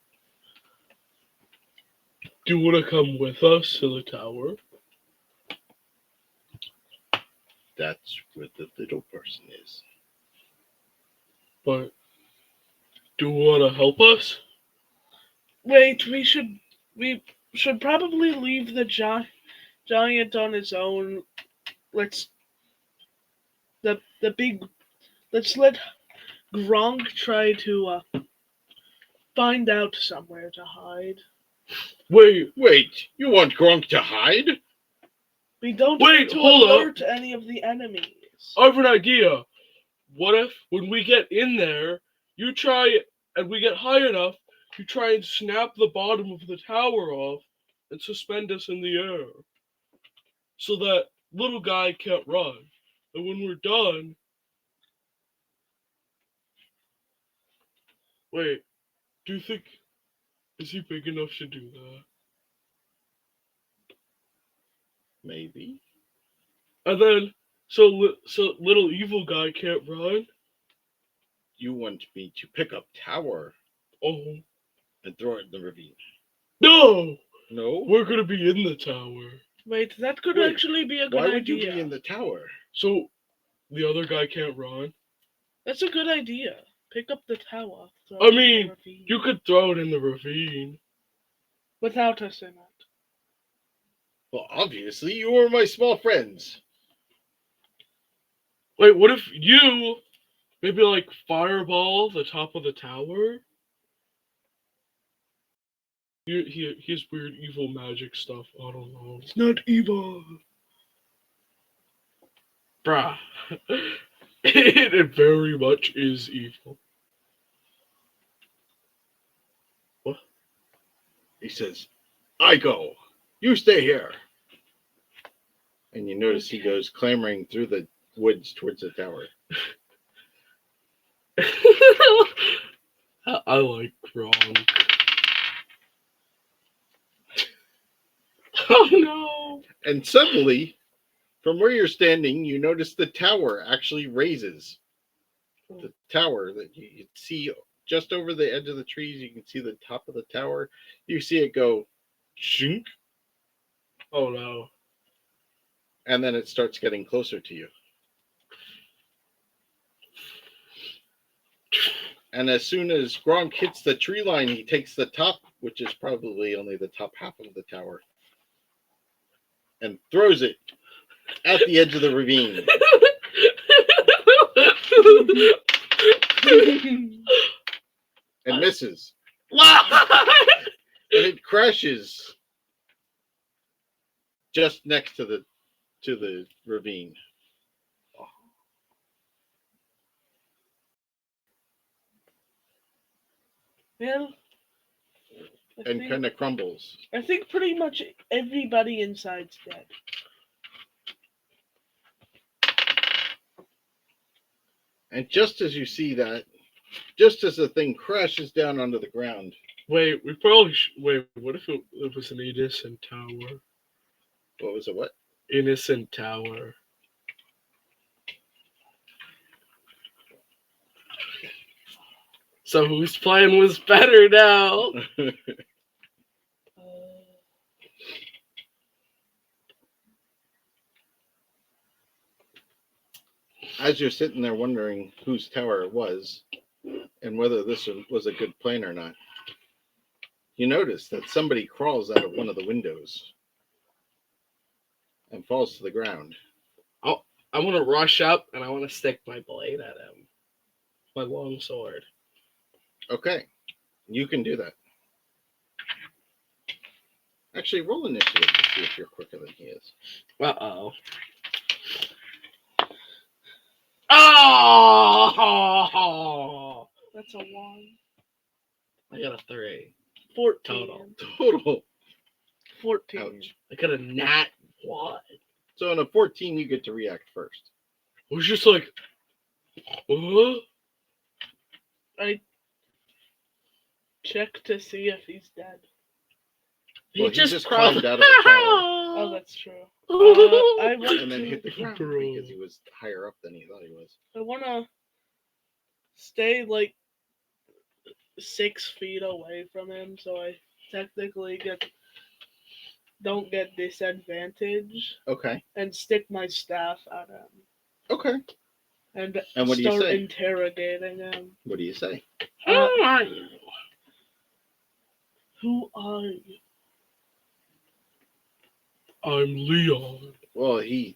Do you want to come with us to the tower? That's where the little person is. But do you want to help us? Wait, we should probably leave the giant on his own. Let's let Gronk try to find out somewhere to hide. Wait, You want Grork to hide? We don't Wait, need to hold up. alert any of the enemies. I have an idea. What if when we get in there, you try and we get high enough, you try and snap the bottom of the tower off and suspend us in the air so that little guy can't run. And when we're done... Wait, do you think... Is he big enough to do that? Maybe. And then, so little evil guy can't run? You want me to pick up tower Oh. and throw it in the ravine? No! No? We're gonna be in the tower. Wait, that could Wait, actually be a good Why idea. would you be in the tower? So, the other guy can't run? That's a good idea. Pick up the tower. throw I it in the mean, ravine. you could throw it in the ravine. Without us in it. Well, obviously, you are my small friends. Wait, what if you maybe like fireball the top of the tower? He has weird evil magic stuff. I don't know. It's not evil. Bruh. It very much is evil. What? He says, I go. You stay here. And you notice he goes clambering through the woods towards the tower. I like Grork. Oh no! And suddenly, from where you're standing, you notice the tower actually raises. The tower that you see just over the edge of the trees, you can see the top of the tower. You see it go shink, Oh no. and then it starts getting closer to you. And as soon as Gronk hits the tree line, he takes the top, which is probably only the top half of the tower, and throws it at the edge of the ravine. And misses. And it crashes just next to the ravine. Well, And kind of crumbles. I think pretty much everybody inside's dead. And just as you see that, just as the thing crashes down onto the ground, Wait, we probably wait. What if it was an innocent tower? What was it? What? Innocent tower. So whose plan was better now? As you're sitting there wondering whose tower it was and whether this was a good plan or not, you notice that somebody crawls out of one of the windows and falls to the ground. I want to rush up and I want to stick my blade at him. My long sword. Okay, you can do that. Actually, roll initiative to see if you're quicker than he is. Uh-oh. Oh! That's a 1. I got a 3. 14. Total. 14. Ouch. I got a nat 1. So on a 14, you get to react first. I was just like, I check to see if he's dead. Well, he just climbed crawled out of the tower Oh, that's true. I want and then to. hit the ground because he was higher up than he thought he was. I want to stay like 6 feet away from him, so I technically don't get disadvantage, Okay. and stick my staff at him. Okay. And what do you start say? interrogating him. What do you say? Who are you? Who are you? I'm Leon. Well, he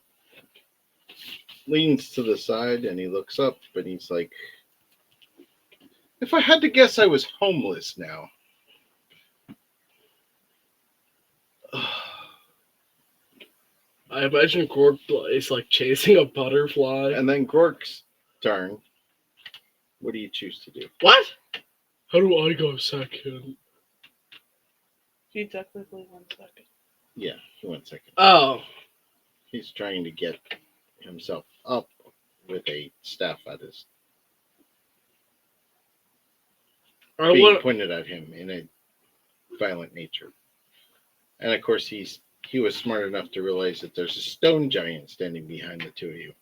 leans to the side and he looks up and he's like, if I had to guess, I was homeless now. I imagine Grork is like chasing a butterfly. And then Grork's turn. What do you choose to do? What? How do I go second? He technically went second. Yeah, he went second. Oh. He's trying to get himself up with a staff at his being pointed at him in a violent nature. And of course he was smart enough to realize that there's a stone giant standing behind the two of you.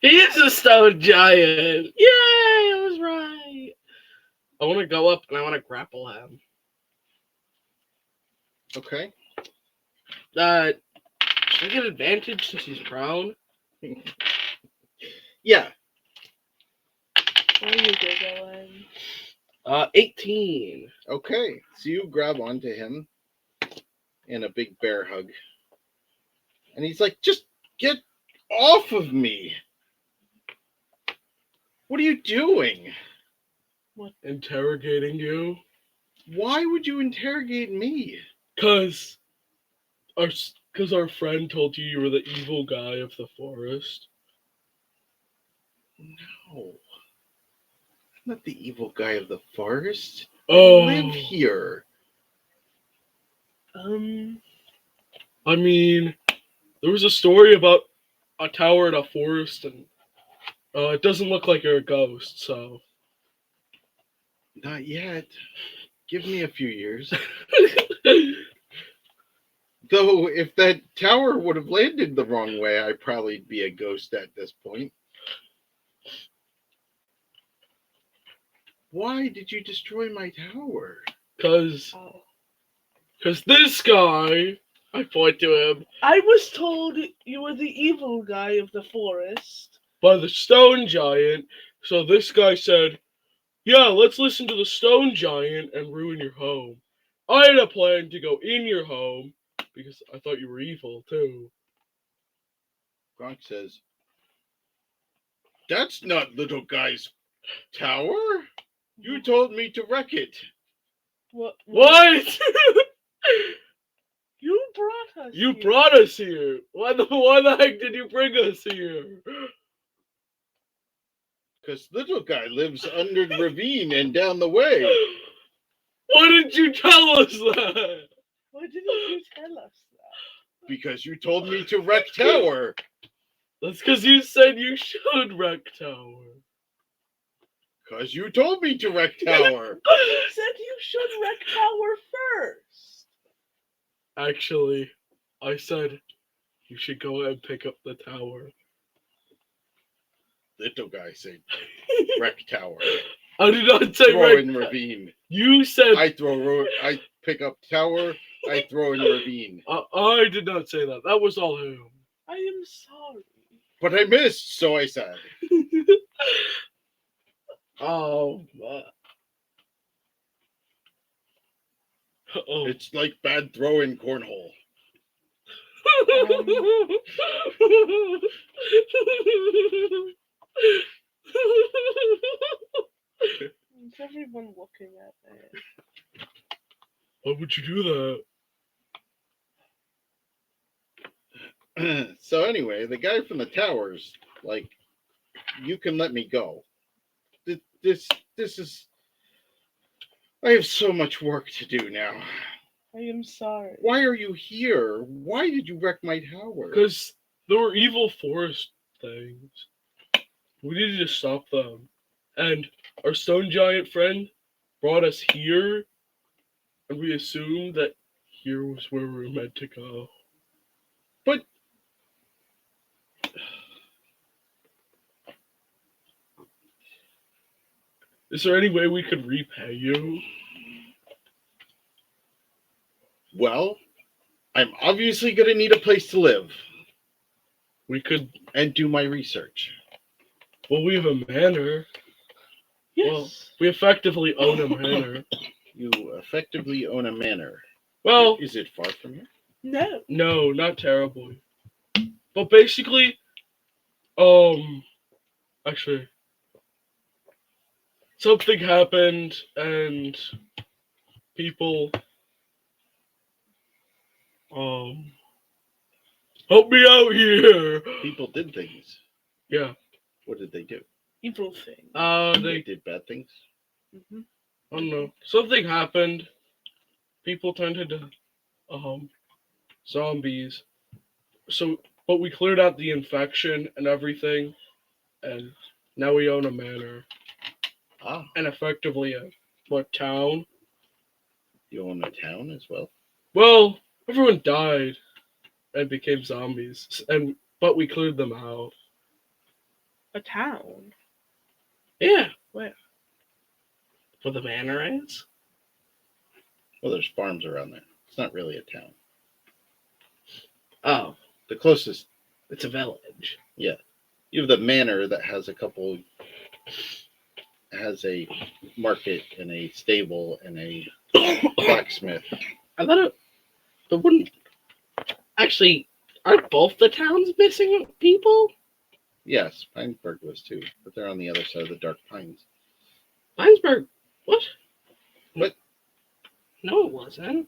He is a stone giant! Yay! I was right! I want to go up and I want to grapple him. Okay. Should I get advantage since he's prone? Yeah. Why are you giggling? 18. Okay. So you grab onto him in a big bear hug. And he's like, just get off of me. What are you doing? What? Interrogating you? Why would you interrogate me? Because our friend told you were the evil guy of the forest. No. I'm not the evil guy of the forest. Oh. I live here. I mean, there was a story about a tower in a forest, and it doesn't look like you're a ghost, so. Not yet. Give me a few years. Though, if that tower would have landed the wrong way, I'd probably be a ghost at this point. Why did you destroy my tower? Because this guy, I point to him, I was told you were the evil guy of the forest. by the stone giant, so this guy said, yeah, let's listen to the stone giant and ruin your home. I had a plan to go in your home, because I thought you were evil, too. Grork says, that's not little guy's tower. You told me to wreck it. What? You brought us. You here. brought us here. Why the heck did you bring us here? Because little guy lives under the ravine and down the way. Why didn't you tell us that? Why didn't you tell us that? Because you told me to wreck tower. That's because you said you should wreck tower. Because you told me to wreck tower. You said you should wreck tower first. Actually, I said You should go and pick up the tower. Little guy said, wreck tower. I did not say Throw wreck. in ravine. You said I pick up tower. I throw in ravine. I did not say that. That was all him. I am sorry. But I missed, so I said. Oh. It's like bad throw in cornhole. Is everyone looking at me? Why would you do that? So anyway, the guy from the towers, like, you can let me go. This is. I have so much work to do now. I am sorry. Why are you here? Why did you wreck my tower? Because there were evil forest things. We needed to stop them. And our stone giant friend brought us here, and we assumed that here was where we were meant to go. But is there any way we could repay you? well, I'm obviously gonna need a place to live We could. and do my research. Well, we have a manor. Yes. Well, we effectively own a manor. You effectively own a manor. Well, Is it far from here? No. no, not terribly. But basically, actually, something happened and people, help me out here. People did things. Yeah. What did they do? Evil thing. They They, did bad things. Mm-hmm. I don't know. Something happened. People turned into, zombies. So, but we cleared out the infection and everything, and now we own a manor Ah, and effectively a town. you own a town as well. Well, everyone died and became zombies, but we cleared them out. A town. Yeah. Where? Where the manor is? Well, there's farms around there. It's not really a town. Oh, The closest, it's a village. you have the manor that has a market and a stable and a blacksmith. I thought it wouldn't. Actually, aren't both the towns missing people? Yes, Pinesburg was too, but they're on the other side of the Dark Pines. Pinesburg. What? What? No, it wasn't.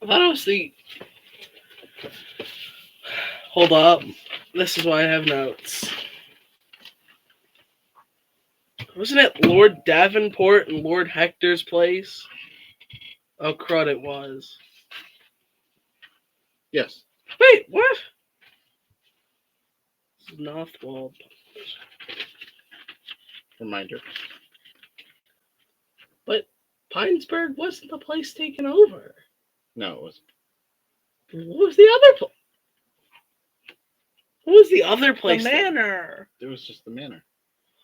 I thought it was the. Hold up. This is why I have notes. Wasn't it Lord Davenport and Lord Hector's place? Oh, crud, it was. Yes. Wait, what? This is Northwald. Reminder. But Pinesburg wasn't the place taken over. No, it was. What was the other place? What was the other The place? manor. It was just the manor.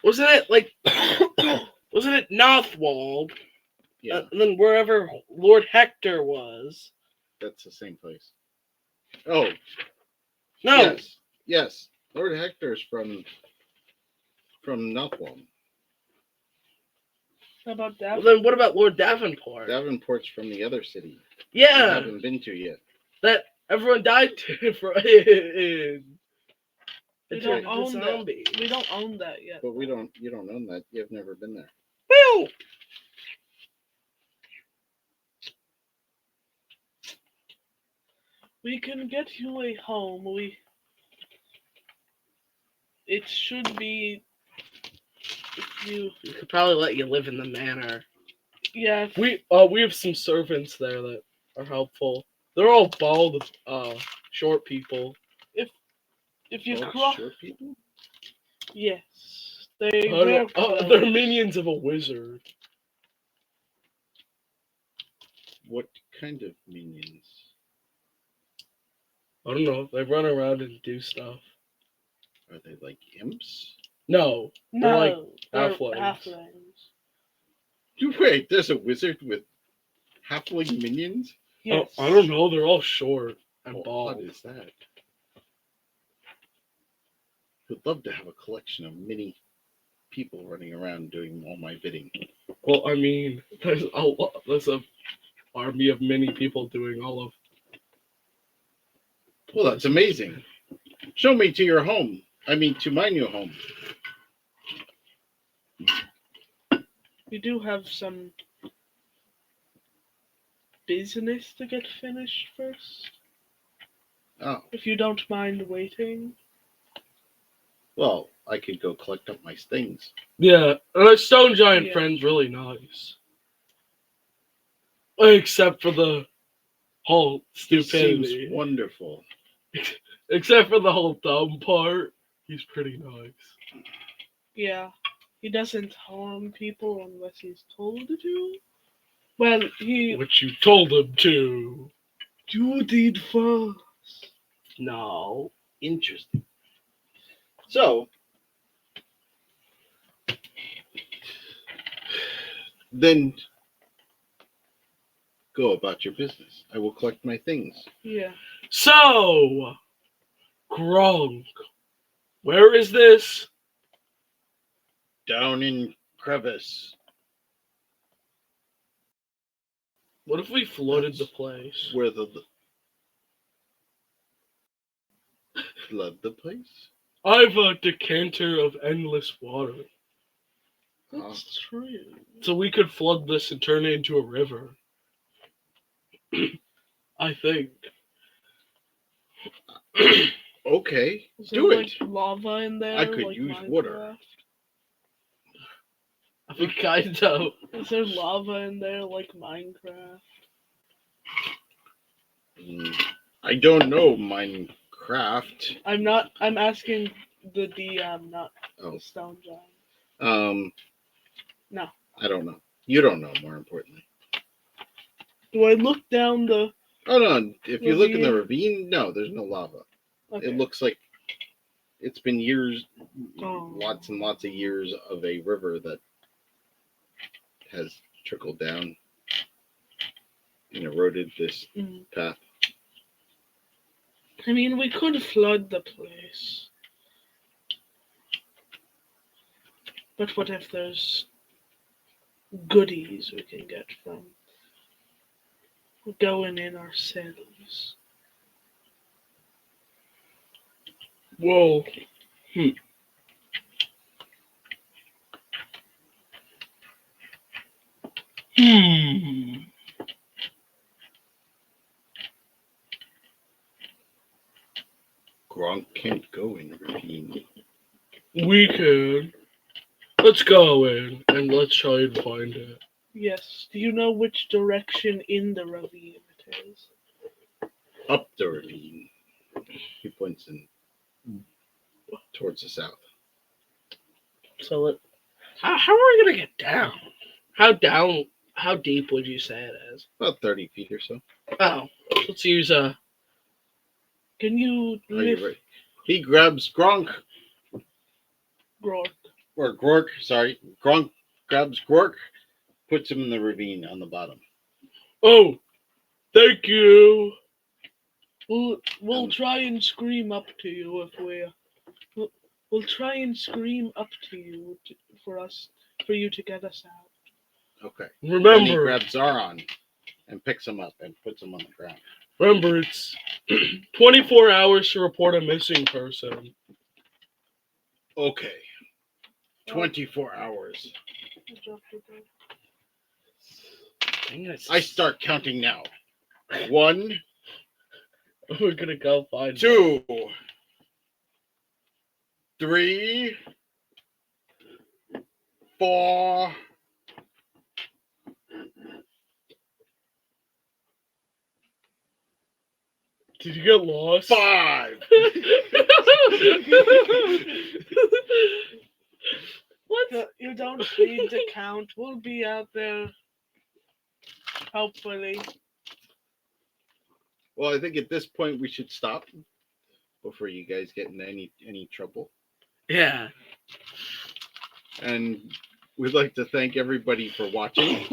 Wasn't it like? Wasn't it Northwald? Yeah, And then wherever Lord Hector was. that's the same place. Oh, No. yes. Lord Hector's from Northwall. How about Well, that? then what about Lord Davenport? Davenport's from the other city. I Yeah, haven't been to yet. that everyone died to for We don't own that. zombies. We don't own that yet. But you don't own that. You've never been there. Well, We can get you a home. It should be. If you. we could probably let you live in the manor. Yeah. We have some servants there that are helpful. They're all bald, short people. If you Oh, cross. short people? Yes. They wear They're clothes. minions of a wizard. What kind of minions? I don't know. They run around and do stuff. Are they like imps? No, they're like No, they're halflings. halflings. Wait, there's a wizard with halfling minions? Yes. Oh, I don't know. They're all short and What bald. is that? Would love to have a collection of mini people running around doing all my bidding. Well, I mean, there's a lot. There's a army of many people doing all of. Well, that's amazing. Show me to your home. I mean, to my new home. We do have some business to get finished first. Oh, If you don't mind waiting. well, I could go collect up my things. Yeah, and a stone giant Yeah. friend's really nice. Except for the whole He stupidity. seems wonderful. Except for the whole dumb part. He's pretty nice. Yeah. He doesn't harm people unless he's told to. Well, he. Which you told him to. You did first. No. Interesting. So, then go about your business. I will collect my things. Yeah. So, Grork, where is this? Down in crevice. What if we flooded That's the place? Where the flood the place? I've a decanter of endless water. That's true. So we could flood this and turn it into a river. I think. Okay, Is do there it. like lava in there? I could like use Minecraft? water. I think kind of. Is there lava in there like Minecraft? I don't know Minecraft. I'm asking the DM, not Oh, the stone giant. no, No. I don't know. You don't know. More importantly. Do I look down the? Oh no! If you look in the Ravine? ravine, no, there's no lava. Okay. It looks like it's been years, Oh. lots and lots of years of a river that has trickled down and eroded this Mm. path. I mean, we could flood the place. But what if there's goodies we can get from going in ourselves? Whoa. Gronk can't go in ravine. We can. Let's go in and let's try and find it. Yes. Do you know which direction in the ravine it is? Up the ravine. He points in towards the south. So how are we gonna get down? How deep would you say it is? About 30 feet or so. Oh, let's use Can you Are you lift ready? He grabs Gronk, Grork? or Grork, sorry. Gronk grabs Grork, puts him in the ravine on the bottom. Oh, thank you. We'll try and scream up to you if we'll try and scream up to you for you to get us out. Okay. Then he Remember, grabs Zaron and picks him up and puts him on the ground. it's 24 hours to report a missing person. Okay. 24 hours. I start counting now. 1, We're gonna go find 2, 3, 4. Did you get lost? 5. What? You don't need to count. We'll be out there. Hopefully. Well, I think at this point we should stop before you guys get in any trouble. Yeah. And we'd like to thank everybody for watching.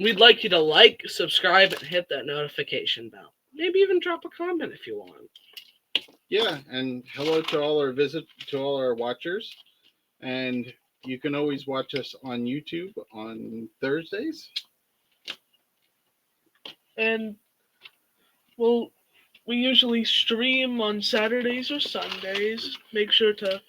We'd like you to like, subscribe, and hit that notification bell. Maybe even drop a comment if you want. Yeah, and hello to all our watchers. And you can always watch us on YouTube on Thursdays. And we usually stream on Saturdays or Sundays. Make sure to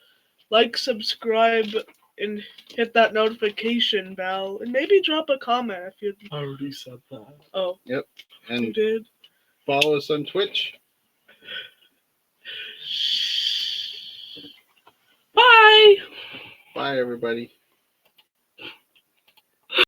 like, subscribe, and hit that notification bell, and maybe drop a comment if you. I already said that. Oh. Yep. You And did. follow us on Twitch. Bye! Bye, everybody.